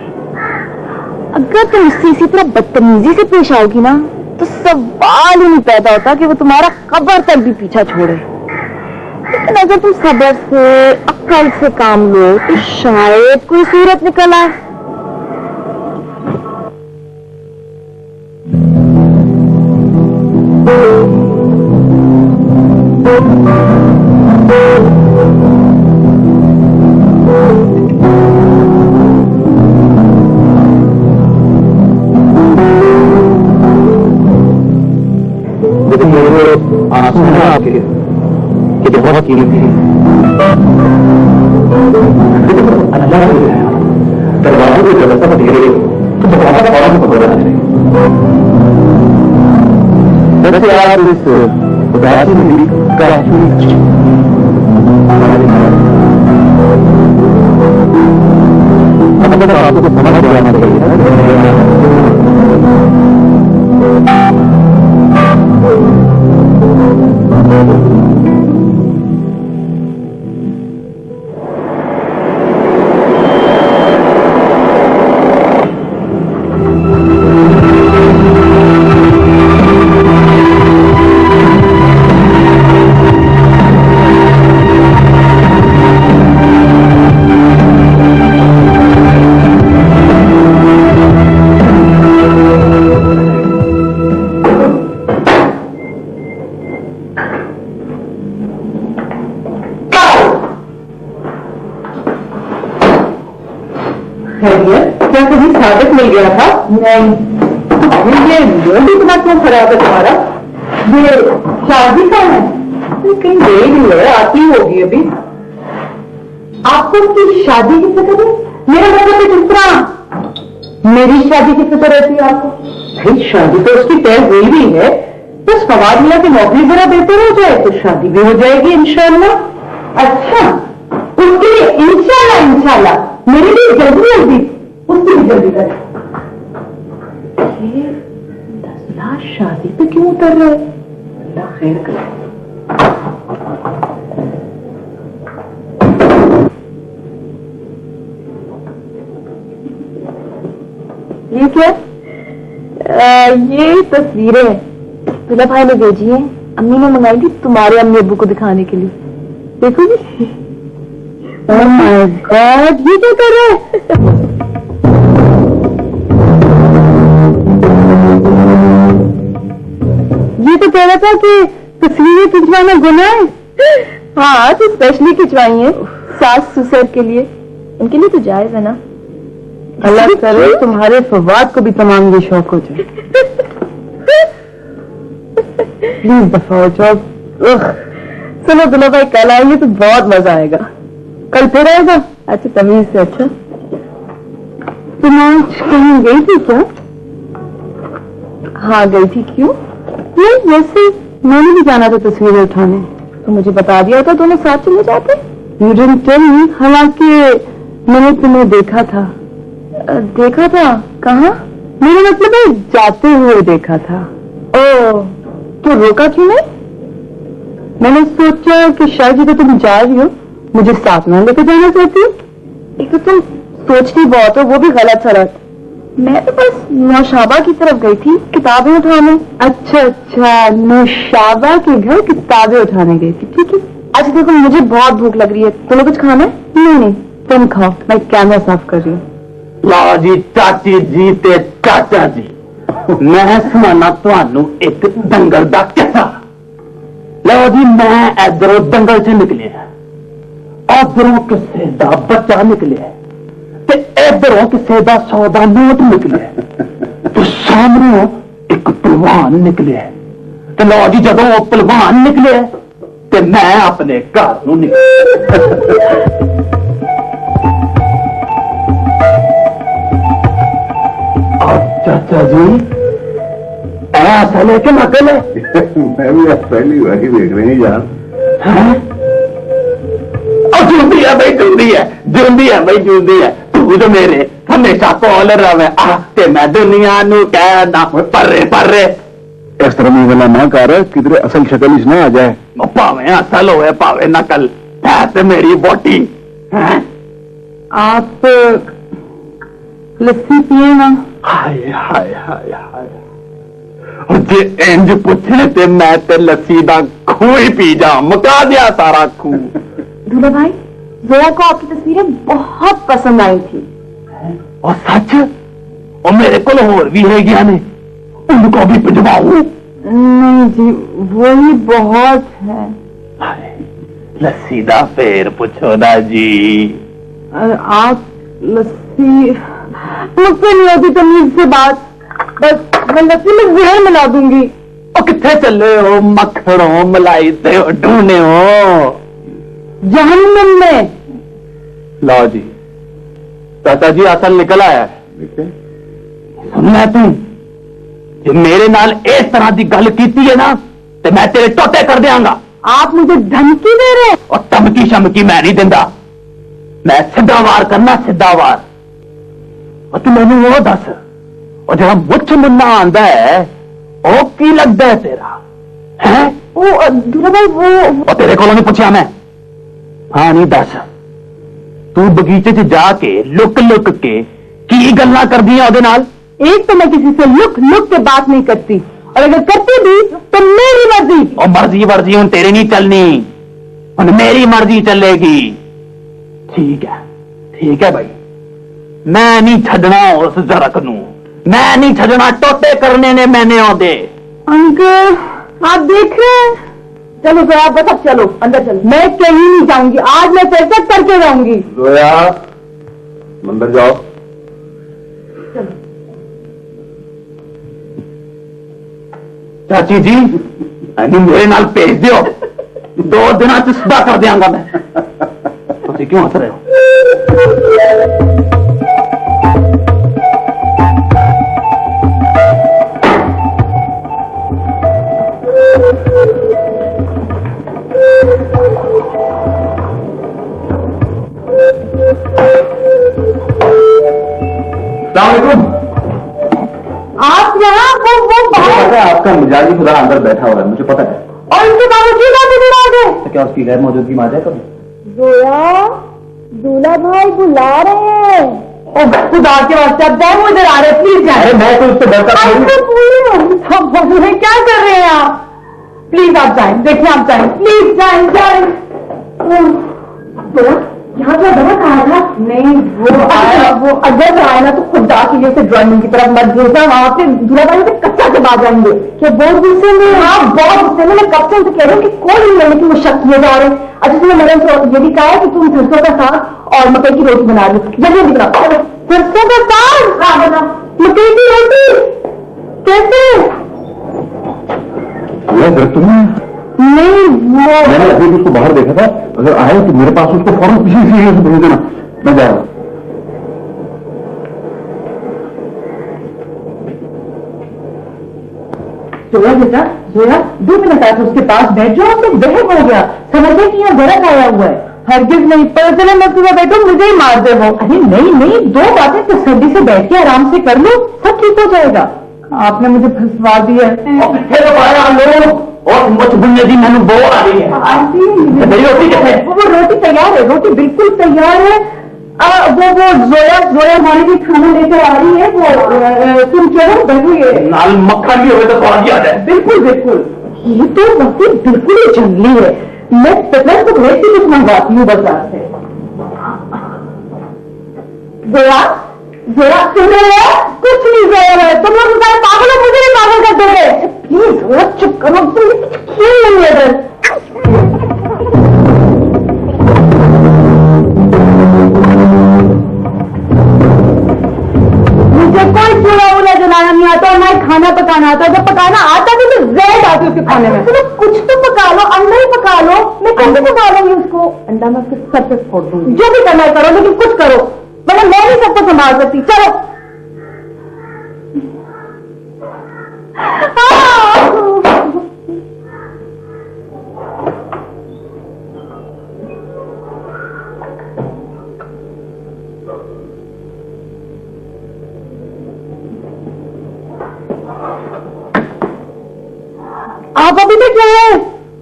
अगर तुम उससे इसी तरह बदतमीजी से पेश आओगी ना, तो सवाल ही नहीं पैदा होता कि वो तुम्हारा कब्र तक भी पीछा छोड़े। लेकिन अगर तुम सब्र से, अक्ल से काम लो, तो शायद कोई सूरत निकल आए। लेकिन मेरे आंसू हैं आपके कि बहुत कीमती है। अल्लाह दरवाजे को जब तक घेरे तो दरवाजा फौरन पकड़ा जाए। वैसे आप इस उदासी में भी आपको समझ जाना चाहिए। क्या कहीं स्वागत मिल गया था? नहीं। ये मूड इतना क्यों खराब है तुम्हारा? ये शादी का है? कहीं गई नहीं है, आती होगी अभी। आपको उसकी शादी की फिक्र है? मेरा मतलब है दूसरा, मेरी शादी की फिक्र रहती है आपको? भाई शादी तो उसकी तय हुई भी है, बस फवाद मिला की नौकरी जरा बेहतर हो जाए तो शादी भी हो जाएगी इंशाअल्लाह। अच्छा, उसके लिए इंशाल्लाह इंशाल्लाह मेरी भी जल्दी जल्दी उसकी भी जल्दी करें। ये 10 लाख शादी पे क्यों उतर रहे? अल्लाह खैर करे। ये क्या? ये तस्वीरें दूल्हा भाई ने भेजी है। अम्मी ने मंगाई थी तुम्हारे अम्मी अब्बू को दिखाने के लिए। देखो जी। ओह माय गॉड, ये क्या कर रहा है? ये तो कह रहा था कि तस्वीरें खिंचवाना गुनाह है। हाँ, तो स्पेशली खिंचवाई है सास ससुर के लिए, उनके लिए तो जायज है ना। अल्लाह करे तुम्हारे फवाद को भी तमाम ये शौक हो जाए। प्लीज दफा हो जाओ। चलो दुल्हा भाई कल आएंगे तो बहुत मजा आएगा। कल फिर आएगा? अच्छा, तमीज से। अच्छा, तुम आज कहीं गई थी क्या? हाँ गई थी। क्यों? नहीं, वैसे मैंने भी जाना था तस्वीरें उठाने, तो मुझे बता दिया था दोनों साथ चले जाते। You didn't tell me, हालांकि मैंने तुम्हें देखा था। देखा था? कहाँ? मेरा मतलब है जाते हुए देखा था। ओह, तो रोका क्यों नहीं? मैंने सोचा कि शायद जब तुम जा रही हो मुझे साथ में लेकर जाना चाहती हो। एक तो तुम सोचती बहुत हो, वो भी गलत सलत। मैं तो बस नौशाबा की तरफ गई थी किताबें उठाने। अच्छा अच्छा, नौशाबा के घर किताबें उठाने गई थी, ठीक है। अच्छा देखो, मुझे बहुत भूख लग रही है, तुम्हें कुछ खाना है? नहीं, तुम खाओ, मैं कैमरा साफ कर रही हूँ। लो जी चाची जी ते चाचा जी, मैं सुनाना तुहानू एक दंगल दा किस्सा। लो जी, मैं इधरों दंगल च निकले, उधरों किसे दा बच्चा निकले, ते इधरों किसे दा 100 दा नोट निकले, तो सामने एक पहलवान निकले। ते लो जी, जदों वो पहलवान निकले ते मैं अपने घर नूं निकले। चाचा जी, ऐसा लेके नकल है। मैं भी आज पहली बार ही देख रही हूँ यार। और जूंदी है भाई, जूंदी है, जूंदी है भाई, जूंदी है। तू तो मेरे हमेशा कॉल रहे ते मैं दुनिया नू कहना पर्रे पर्रे। इस तरह में गला ना कर, किधरे असल शक्ल ही ना आ जाए। भावे असल होए भावे नकल, है ते मेरी बोटी है। आप लस्सी पिए ना। हाय हाय हाय हाय, और जे इंज पूछे ते मैं ते लस्सी दा खूह ही पी जा, मुका दिया सारा खूह। दूल्हा भाई, जोया को आपकी तस्वीरें बहुत पसंद आई थी। और सच, और मेरे को होर भी है गया ने, उनको भी भिजवाऊं? नहीं जी, वो ही बहुत है। हाय, लस्सी दा फेर पूछो ना जी। आप लस्सी, मुझसे नहीं होती तमीज से बात, बस मैं लस्सी में जहर मिला दूंगी। और कितने चले हो, मक्खनों मलाई ते हो ढूंढने हो? जहन्नम में। लो जी, चाचा जी असल निकल आया है। सुनना तू, जे मेरे नाल इस तरह की गल कीती है ना, तो मैं तेरे टोटे कर दियांगा। आप मुझे धमकी दे रहे हैं? और धमकी शमकी मैं नहीं दिंदा, मैं सीधा वार करना, सीधा वार। और तू मैनू वो दस, और जरा मुझ मुन्ना आंदा है, वो की लगता है तेरा है? वो दूल्हा भाई, वो तेरे को नहीं पूछा मैं। हाँ नहीं दस, तू बगीचे च जाके लुक लुक के की गल्लां कर दियां ओदे नाल? एक तो मैं किसी से लुक लुक के बात नहीं करती, और अगर करती भी तो मेरी मर्जी। और मर्जी वर्जी हूं तेरी नहीं चलनी, हुन मेरी मर्जी चलेगी। ठीक है भाई, मैं नहीं छड़ना उस जरक नू, मैं नहीं छड़ना, टोटे करने ने मैंने आदे। अंकल आप देख रहे हैं? चलो तो आप बता, चलो अंदर चलो। मैं कहीं नहीं जाऊंगी, आज मैं चर्चा करके रहूंगी। जोया, अंदर जाओ। चाची जी, मेरे नाल भेज दियो, 2 दिनों च सीधा कर दियांगा मैं। तुम क्यों हंस रहे हो? सलाम। आप यहाँ वो बाहर, आपका मिजाजी खुदा अंदर बैठा हुआ है, मुझे पता है। और इसके बावजूद आप इधर आ गए। तो क्या उसकी गैर मौजूदगी में आ जाए कभी? जोया, दूल्हा भाई बुला रहे हैं। ओ खुदा के वास्ते आप जाओ, इधर आ रहे, प्लीज जाए। अरे मैं तो उससे डरता क्या कर रहे हैं आप? प्लीज आप जाए, देखिए आप जाए, प्लीज जाए जाए। यहाँ पे दवा कहा था? नहीं वो आया, वो अगर आया ना तो खुदा के लिए से ड्राइंग रूम की तरफ मत भेजना, वहाँ पे दूल्हा भाई से कच्चा के बाद जाएंगे। क्या बहुत गुस्से में? हाँ बहुत गुस्से में। मैं कब से उनसे कह रही हूँ कि कोई नहीं है, लेकिन वो शक किए जा रहे हैं। अच्छा तुमने मैडम से ये भी कहा है कि तुम सरसों का साग और मकई की रोटी बना लो, जल्दी बनाओ। सरसों का साग? हाँ बनाओ। मकई की रोटी कैसे? तुम्हें नहीं वो मैंने अभी उसको बाहर देखा था, अगर आए तो मेरे पास उसको फौरन किसी से भेज देना, मैं जा रहा हूं। जोया बेटा, जोया 2 मिनट आप उसके पास बैठ जाओ, तो बहक हो गया, समझे कि यहाँ गलत आया हुआ है। हरगिज नहीं, पता चले मैं तुम्हें बैठो मुझे ही मार दे वो। अरे नहीं नहीं, 2 बातें तसल्ली से बैठ के आराम से कर लो, सब ठीक हो जाएगा। आपने मुझे फंसवा दिया। और मुझ बुन्ने दी मैंने बोल आ रही है। मेरी रोटी कैसे? वो रोटी तैयार है, रोटी बिल्कुल तैयार है। वो जोया हमारे लिए खाना लेकर आ रही है। वो तुम चलो बैठिए, नाल मक्खन भी हो तो स्वाद आ जाए। बिल्कुल बिल्कुल। ये तो वक्त बिल्कुल ही जंगली है। मैं पता तो भेज भी कुछ मंगवाती हूँ बाजार से। जोया जोया सुन रहे हो? कुछ नहीं जोया है, तुम लोग सारे पागल हो, मुझे भी पागल कर दोगे। प्लीज जोया चुप करो, तुम खेल नहीं है इधर। मुझे कोई चूल्हा वूल्हा जलाना नहीं आता और ना ही खाना पकाना आता। जब पकाना आता भी तो जहर आती उसके खाने में। तो कुछ तो पका लो, अंडा ही पका लो। मैं कैसे पका लूंगी उसको? अंडा मैं उसके सर पे फोड़ दूंगी। जो भी करना है करो, लेकिन कुछ करो, वरना मैं नहीं सबको संभाल सकती। चलो आप अभी तक क्या है?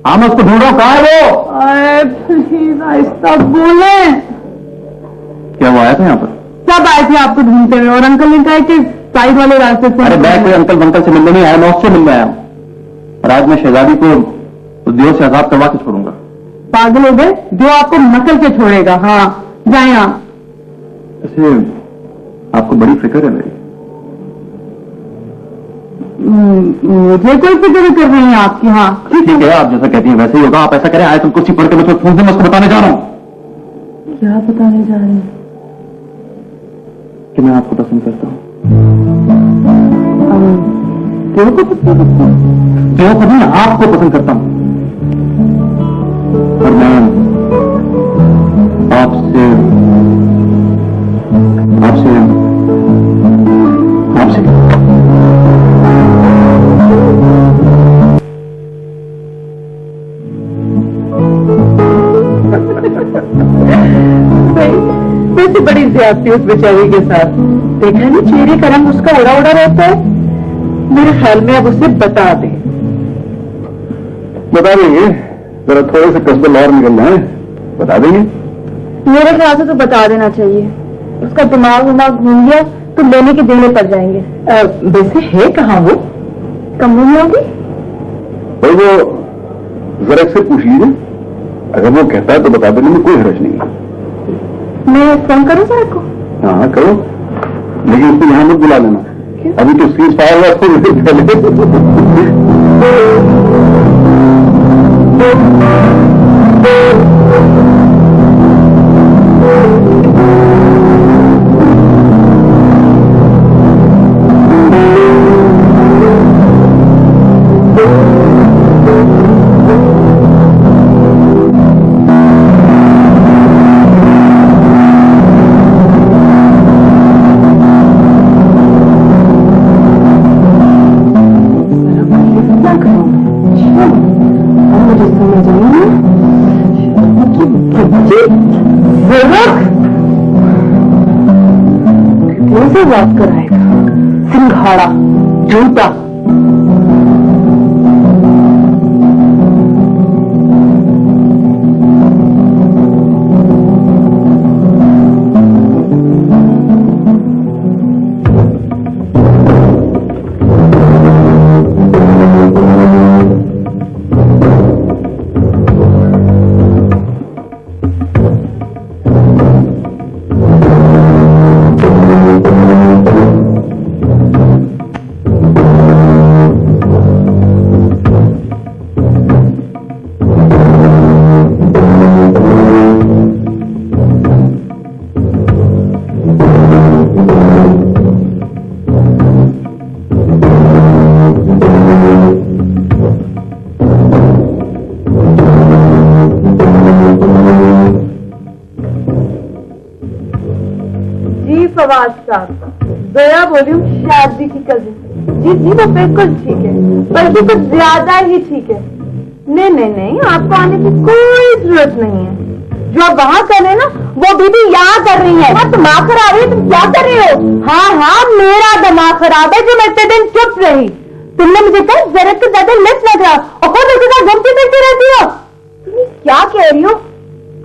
हाँ मैं उसको ढूंढ रहा हूँ, कहाँ है वो? अरे प्लीज आहिस्ता बोले। क्या वो आया था यहाँ पर? सब आए थे आपको ढूंढते हुए, और अंकल ने कहा कि साइड वाले रास्ते से। अरे मैं कोई अंकल बंकल से मिलने नहीं आया, मैं उससे मिलने आया हूँ। और आज मैं शहजादी को उद्योग से आजाद करवा के छोड़ूंगा। पागल हो गए? जो आपको नकल के छोड़ेगा। हाँ जाए आप। ऐसे आपको बड़ी फिक्र है मेरी। मुझे कोई फिक्र कर रही है आपकी? हाँ ठीक है, आप जैसा कहती हैं वैसे ही होगा। आप ऐसा करें, आए तुम कुर्सी पढ़ के मैं फोन से मैं उसको बताने जा रहा हूँ। क्या बताने जा रहे हैं? कि मैं आपको पसंद करता हूँ। क्यों को पसंद करता हूँ? जो कभी आपको पसंद करता हूँ, और मैं आपसे आपसे आपसे वैसे बड़ी ज्यादती उस बेचारी के साथ। देखा नहीं चेहरे का रंग उसका उड़ा उड़ा रहता है। मेरे ख्याल में अब उसे बता दें। बता देंगे, जरा थोड़े से कस्बे और निकल जाए, बता देंगे। मेरे ख्याल से तो बता देना चाहिए। उसका दिमाग घूम गया तो लेने के देने पड़ जाएंगे। वैसे है कहाँ वो? कमरे में होगी। भाई वो जरा से पूछ लीजिए, अगर वो कहता है तो बता देने में कोई हर्ज नहीं है। मैं फोन करूँ सर को? हाँ करो, लेकिन उसको यहाँ मत बुला लेना। अभी तो सीज फायर हुआ मुझसे बात कराएगा? सिंघाड़ा, झूठा। फवाद साहब, जया बोली हूँ शादी की कजिन। जी जी वो बिल्कुल ठीक है, बल्कि कुछ ज्यादा ही ठीक है। नहीं नहीं नहीं, आपको आने की कोई जरूरत नहीं है। जो आप वहाँ कर रहे हैं ना, वो बीबी यहाँ कर रही है। हाँ, दिमाग खराब है, तुम क्या कर रहे हो? हाँ हाँ, मेरा दिमाग खराब है जो मैं इतने दिन चुप रही। तुमने मुझे कहा जरूरत से ज्यादा लिफ्ट लग रहा और खुद उसके साथ घूमती फिरती रहती हो। तुम क्या कह रही हो?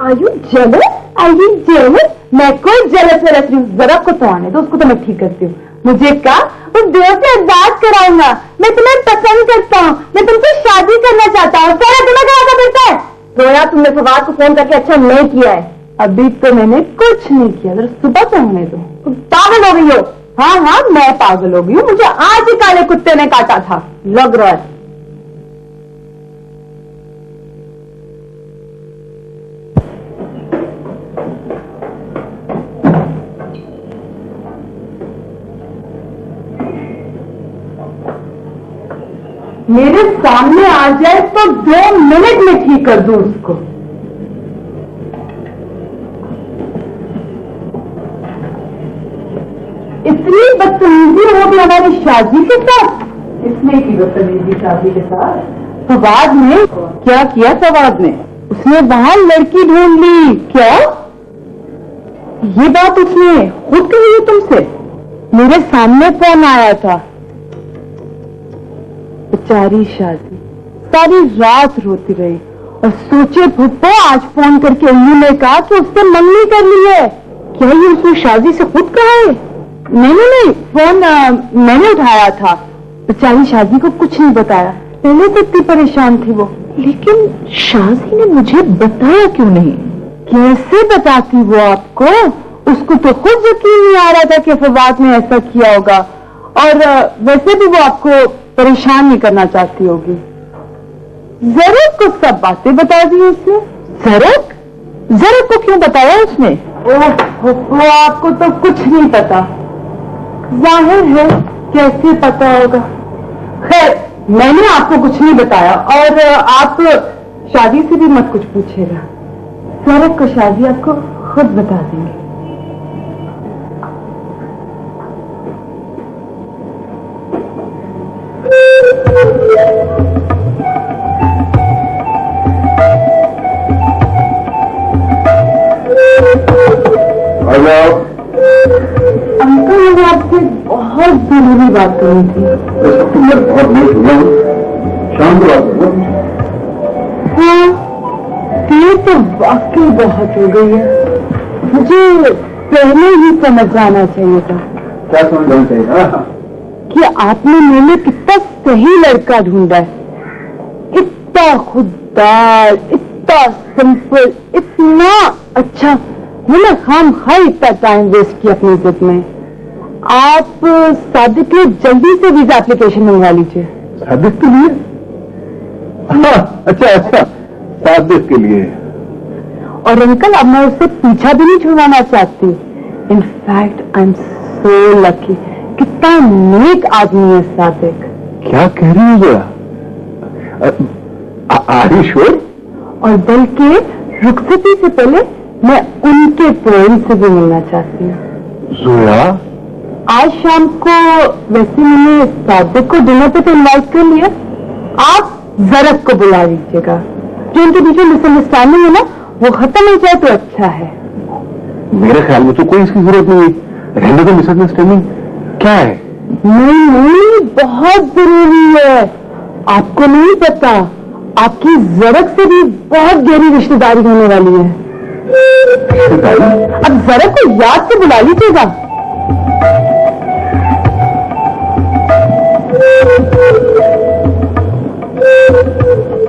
Are you jealous? Are you jealous? मैं कोई जेलस में रख रही हूँ। जरा को तो आने दो, उसको तो मैं ठीक करती हूँ। मुझे कहा उस देव से आजाद कराऊंगा। मैं तुम्हें पसंद करता हूँ, मैं तुमसे शादी करना चाहता हूँ। सारा तुम्हें क्या फिरता है? रोया, तुमने फवाद को फोन करके अच्छा नहीं किया है। अभी तो मैंने कुछ नहीं किया, जरा सुबह तो होने दो। तुम पागल हो गई हो? हाँ हाँ, मैं पागल हो गई हूँ। मुझे आज ही काले कुत्ते ने काटा था, लग रहा है। मेरे सामने आ जाए तो 2 मिनट में ठीक कर दूं उसको। इतनी बदतमीजी होगी हमारी शादी के साथ। इसने की बदतमीजी शादी के साथ? फवाद ने क्या किया? फवाद ने उसने वहां लड़की ढूंढ ली। क्या ये बात उसने खुद कही है तुमसे? मेरे सामने फोन आया था। बेचारी शादी, सारी रात रोती रही और सोचे भुट्टो आज फोन करके अम्मी ने कहा कि उससे मंगनी कर ली है। क्या ये उसने शादी से खुद कहा है? नहीं नहीं नहीं, फोन मैंने उठाया था। बेचारी शादी को कुछ नहीं बताया। पहले तो इतनी परेशान थी वो। लेकिन शादी ने मुझे बताया क्यों नहीं? कैसे बताती वो आपको? उसको तो खुद यकीन नहीं आ रहा था कि फवाद ने ऐसा किया होगा। और वैसे भी वो आपको परेशान नहीं करना चाहती होगी। जरक को सब बातें बता दी उसने। जरक? जरक को क्यों बताया उसने? ओह, आपको तो कुछ नहीं पता। जाहिर है कैसे पता होगा। खैर, मैंने आपको कुछ नहीं बताया और आप शादी से भी मत कुछ पूछेगा। जरक को शादी आपको खुद बता देंगे। अंकल, मुझे आपसे बहुत जरूरी बात करनी थी। बहुत लेट हुआ हूँ, शाम को बात करो। हाँ, देर तो वाकई बहुत हो गई है। मुझे पहले ही समझ जाना चाहिए था। क्या समझ जाना चाहिए? हाँ, कि आपने मेरे लिए कितना सही लड़का ढूंढा है। इतना खुददार, इतना सिंपल, इतना अच्छा। मैंने खामखा इतना टाइम वेस्ट किया अपनी जिद में। आप सादिक के लिए जल्दी से वीजा एप्लीकेशन मंगवा लीजिए। सादिक के लिए? हाँ, अच्छा अच्छा, सादिक के लिए। और अंकल, अब मैं उससे पीछा भी नहीं छुड़वाना चाहती। In fact I am so lucky. कितना नेक आदमी है सादिक। क्या कह रही हो जया? Are you sure? और बल्कि रुखसती से पहले मैं उनके पेरेंट्स से भी मिलना चाहती हूँ। जोया, आज शाम को वैसे मैंने सादिक को डिनर पे तो इनवाइट कर लिया। आप जरक को बुला लीजिएगा। जो उनके बीच में मिसअंडरस्टैंडिंग है ना, वो खत्म हो जाए तो अच्छा है। मेरे ख्याल में तो कोई इसकी जरूरत नहीं है। रहने दो मिसअंडरस्टैंडिंग, क्या है? नहीं, बहुत जरूरी है। आपको नहीं पता, आपकी ज़रक से भी बहुत गहरी रिश्तेदारी होने वाली है। अब ज़रक को याद से बुला लीजिएगा।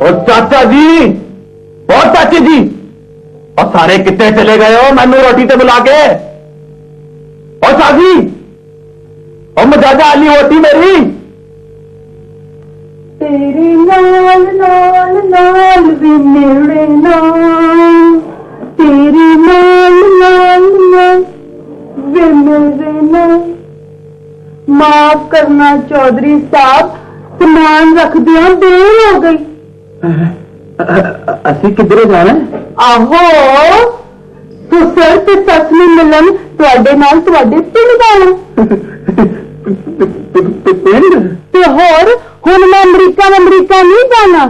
और चाचा जी, और चाची जी, और सारे कितने चले गए हो मैनू रोटी से बुला के? और चाची, और मजाजा आली होती मेरी। तेरे नाल नाल नाल वे मेरे नाल, तेरे नाल नाल नाल वे मेरे नाल। माफ करना चौधरी साहब, सामान रख दिया, देर हो गई। असी किधरे जाना है? आहो सुसर ते सस में मिलन तुहाडे नाल तुहाडे पिंड जाना ते होर हुण मैं अमरीका नहीं जाना,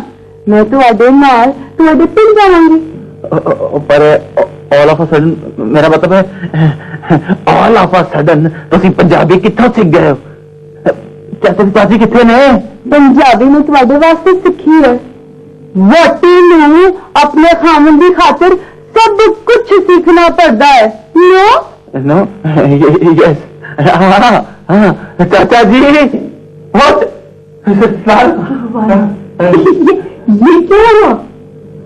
मैं तुहाडे नाल तुहाडे पिंड जावांगी। पर ऑल ऑफ अ सडन, मेरा मतलब है ऑल ऑफ अ सडन तुसी पंजाबी कित्थों सीख गए हो? चाचा चाची कित्थे ने? पंजाबी में तुहाडे वास्ते सीखी है। वोटी नूं अपने खामन की खातिर सब कुछ सीखना पड़ता है। नो यस, हाँ चाचा जी, बहुत ये क्या हुआ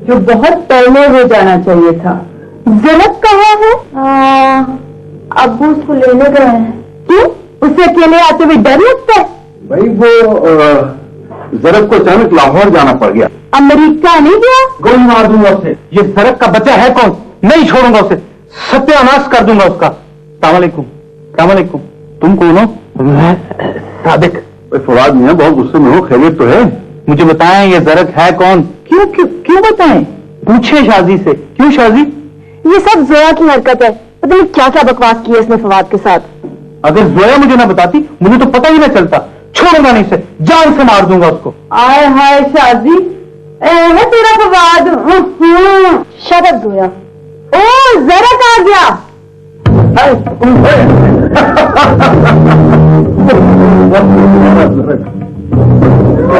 जो बहुत पहले हो जाना चाहिए था? ज़रक कहाँ है? अब्बू उसको लेने गए हैं। क्यों? उसे अकेले आते हुए डर लगता है? भाई वो ज़रक को अचानक लाहौर जाना पड़ गया। अमेरिका नहीं गया? गोली मार दूंगा उसे। ये ज़रक का बच्चा है कौन? नहीं छोड़ूंगा उसे, सत्यानाश कर दूंगा उसका। सलाम अलैकुम। तुम कौन हो? मैं सादिक। फवाद मियां बहुत गुस्से में हो, खैरियत तो है? मुझे बताएं ये ज़रक है कौन? क्यों बताएं? पूछे शाजी से। क्यों शाजी? ये सब जोया की हरकत है। पता नहीं क्या क्या बकवास की है इसने फवाद के साथ। अगर जोया मुझे ना बताती, मुझे तो पता ही ना चलता। छोड़ूंगा नहीं से, जान से मार दूंगा उसको। आय हाय शाजी, है तेरा फवाद। शरद जोया। ओ ज़रक आ गया।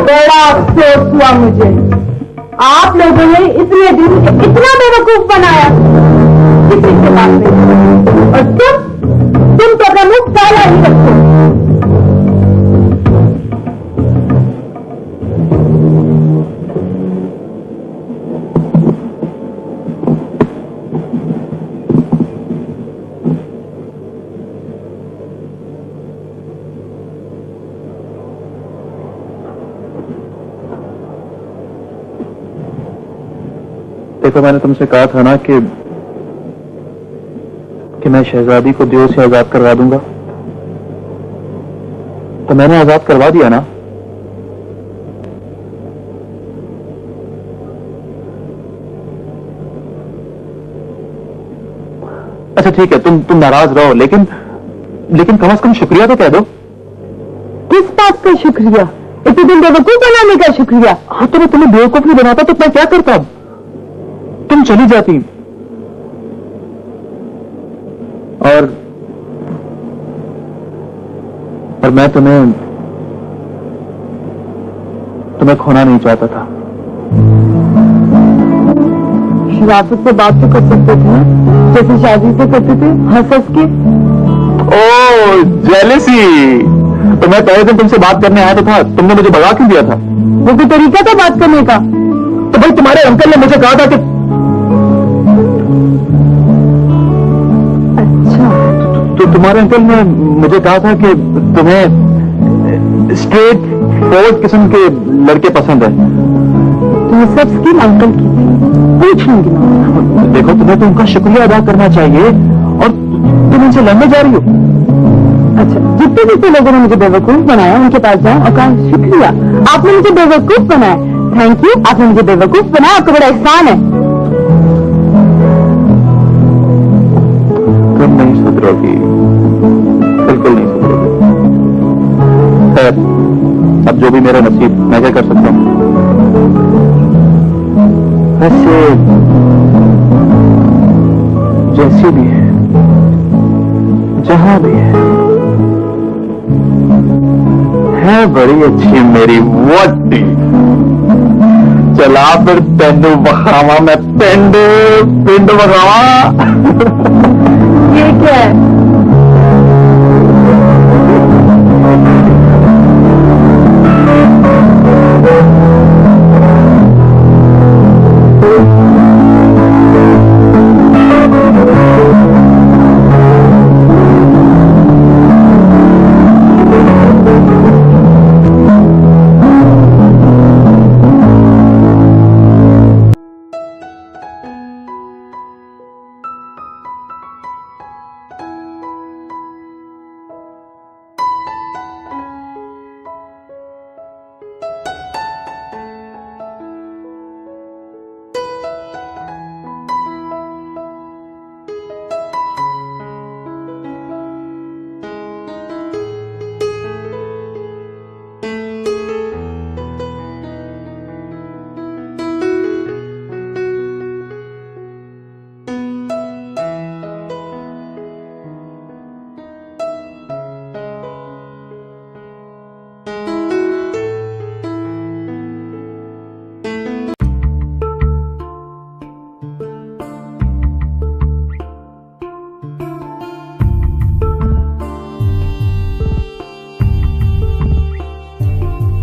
बड़ा अफसोस हुआ मुझे, आप लोगों ने इतने दिन मुझे इतना बेवकूफ बनाया किसी से बात नहीं। और तुम तो अपना मुंह फैला ही रखो। देखो, मैंने तुमसे कहा था ना कि मैं शहजादी को दियो से आजाद करवा दूंगा, तो मैंने आजाद करवा दिया ना। अच्छा ठीक है, तुम नाराज रहो, लेकिन कम से कम शुक्रिया तो कह दो। किस बात का शुक्रिया? इतने दिन बेवकूफ बनाने का शुक्रिया? हाँ, तो मैं तुम्हें बेवकूफ नहीं बनाता तो मैं क्या करता? तुम चली जाती और मैं तुम्हें खोना नहीं चाहता था। शराफत से बात तो कर सकते थे जैसे शादी से करते थे, हंस के। ओ जेलसी, तो मैं पहले दिन तुमसे बात करने आया तो था, तुमने मुझे भगा क्यों दिया था? वो कोई तरीका था बात करने का? तो भाई तुम्हारे अंकल ने मुझे कहा था कि तो तुम्हारे अंकल ने मुझे कहा था कि तुम्हें स्ट्रेट फॉरवर्ड किस्म के लड़के पसंद है। तो सब स्कीम अंकल की पूछ लूंगी मैं। देखो, तुम्हें तो उनका शुक्रिया अदा करना चाहिए और तुम उनसे लड़ने जा रही हो। अच्छा, जितने लोगों ने मुझे बेवकूफ बनाया उनके पास जाओ और कहा शुक्रिया, आपने मुझे बेवकूफ बनाया, थैंक यू, आपने मुझे बेवकूफ बनाया, आपका बड़ा एहसान है। तुम नहीं सुधरोगी, बिल्कुल नहीं सुधरोगी। खैर, अब जो भी मेरा नसीब, मैं क्या कर सकता हूँ। वैसे जैसी भी है, जहां भी है बड़ी अच्छी मेरी वोटी। चला फिर तेंदू बखावा, मैं पिंड बखावा। ये क्या है?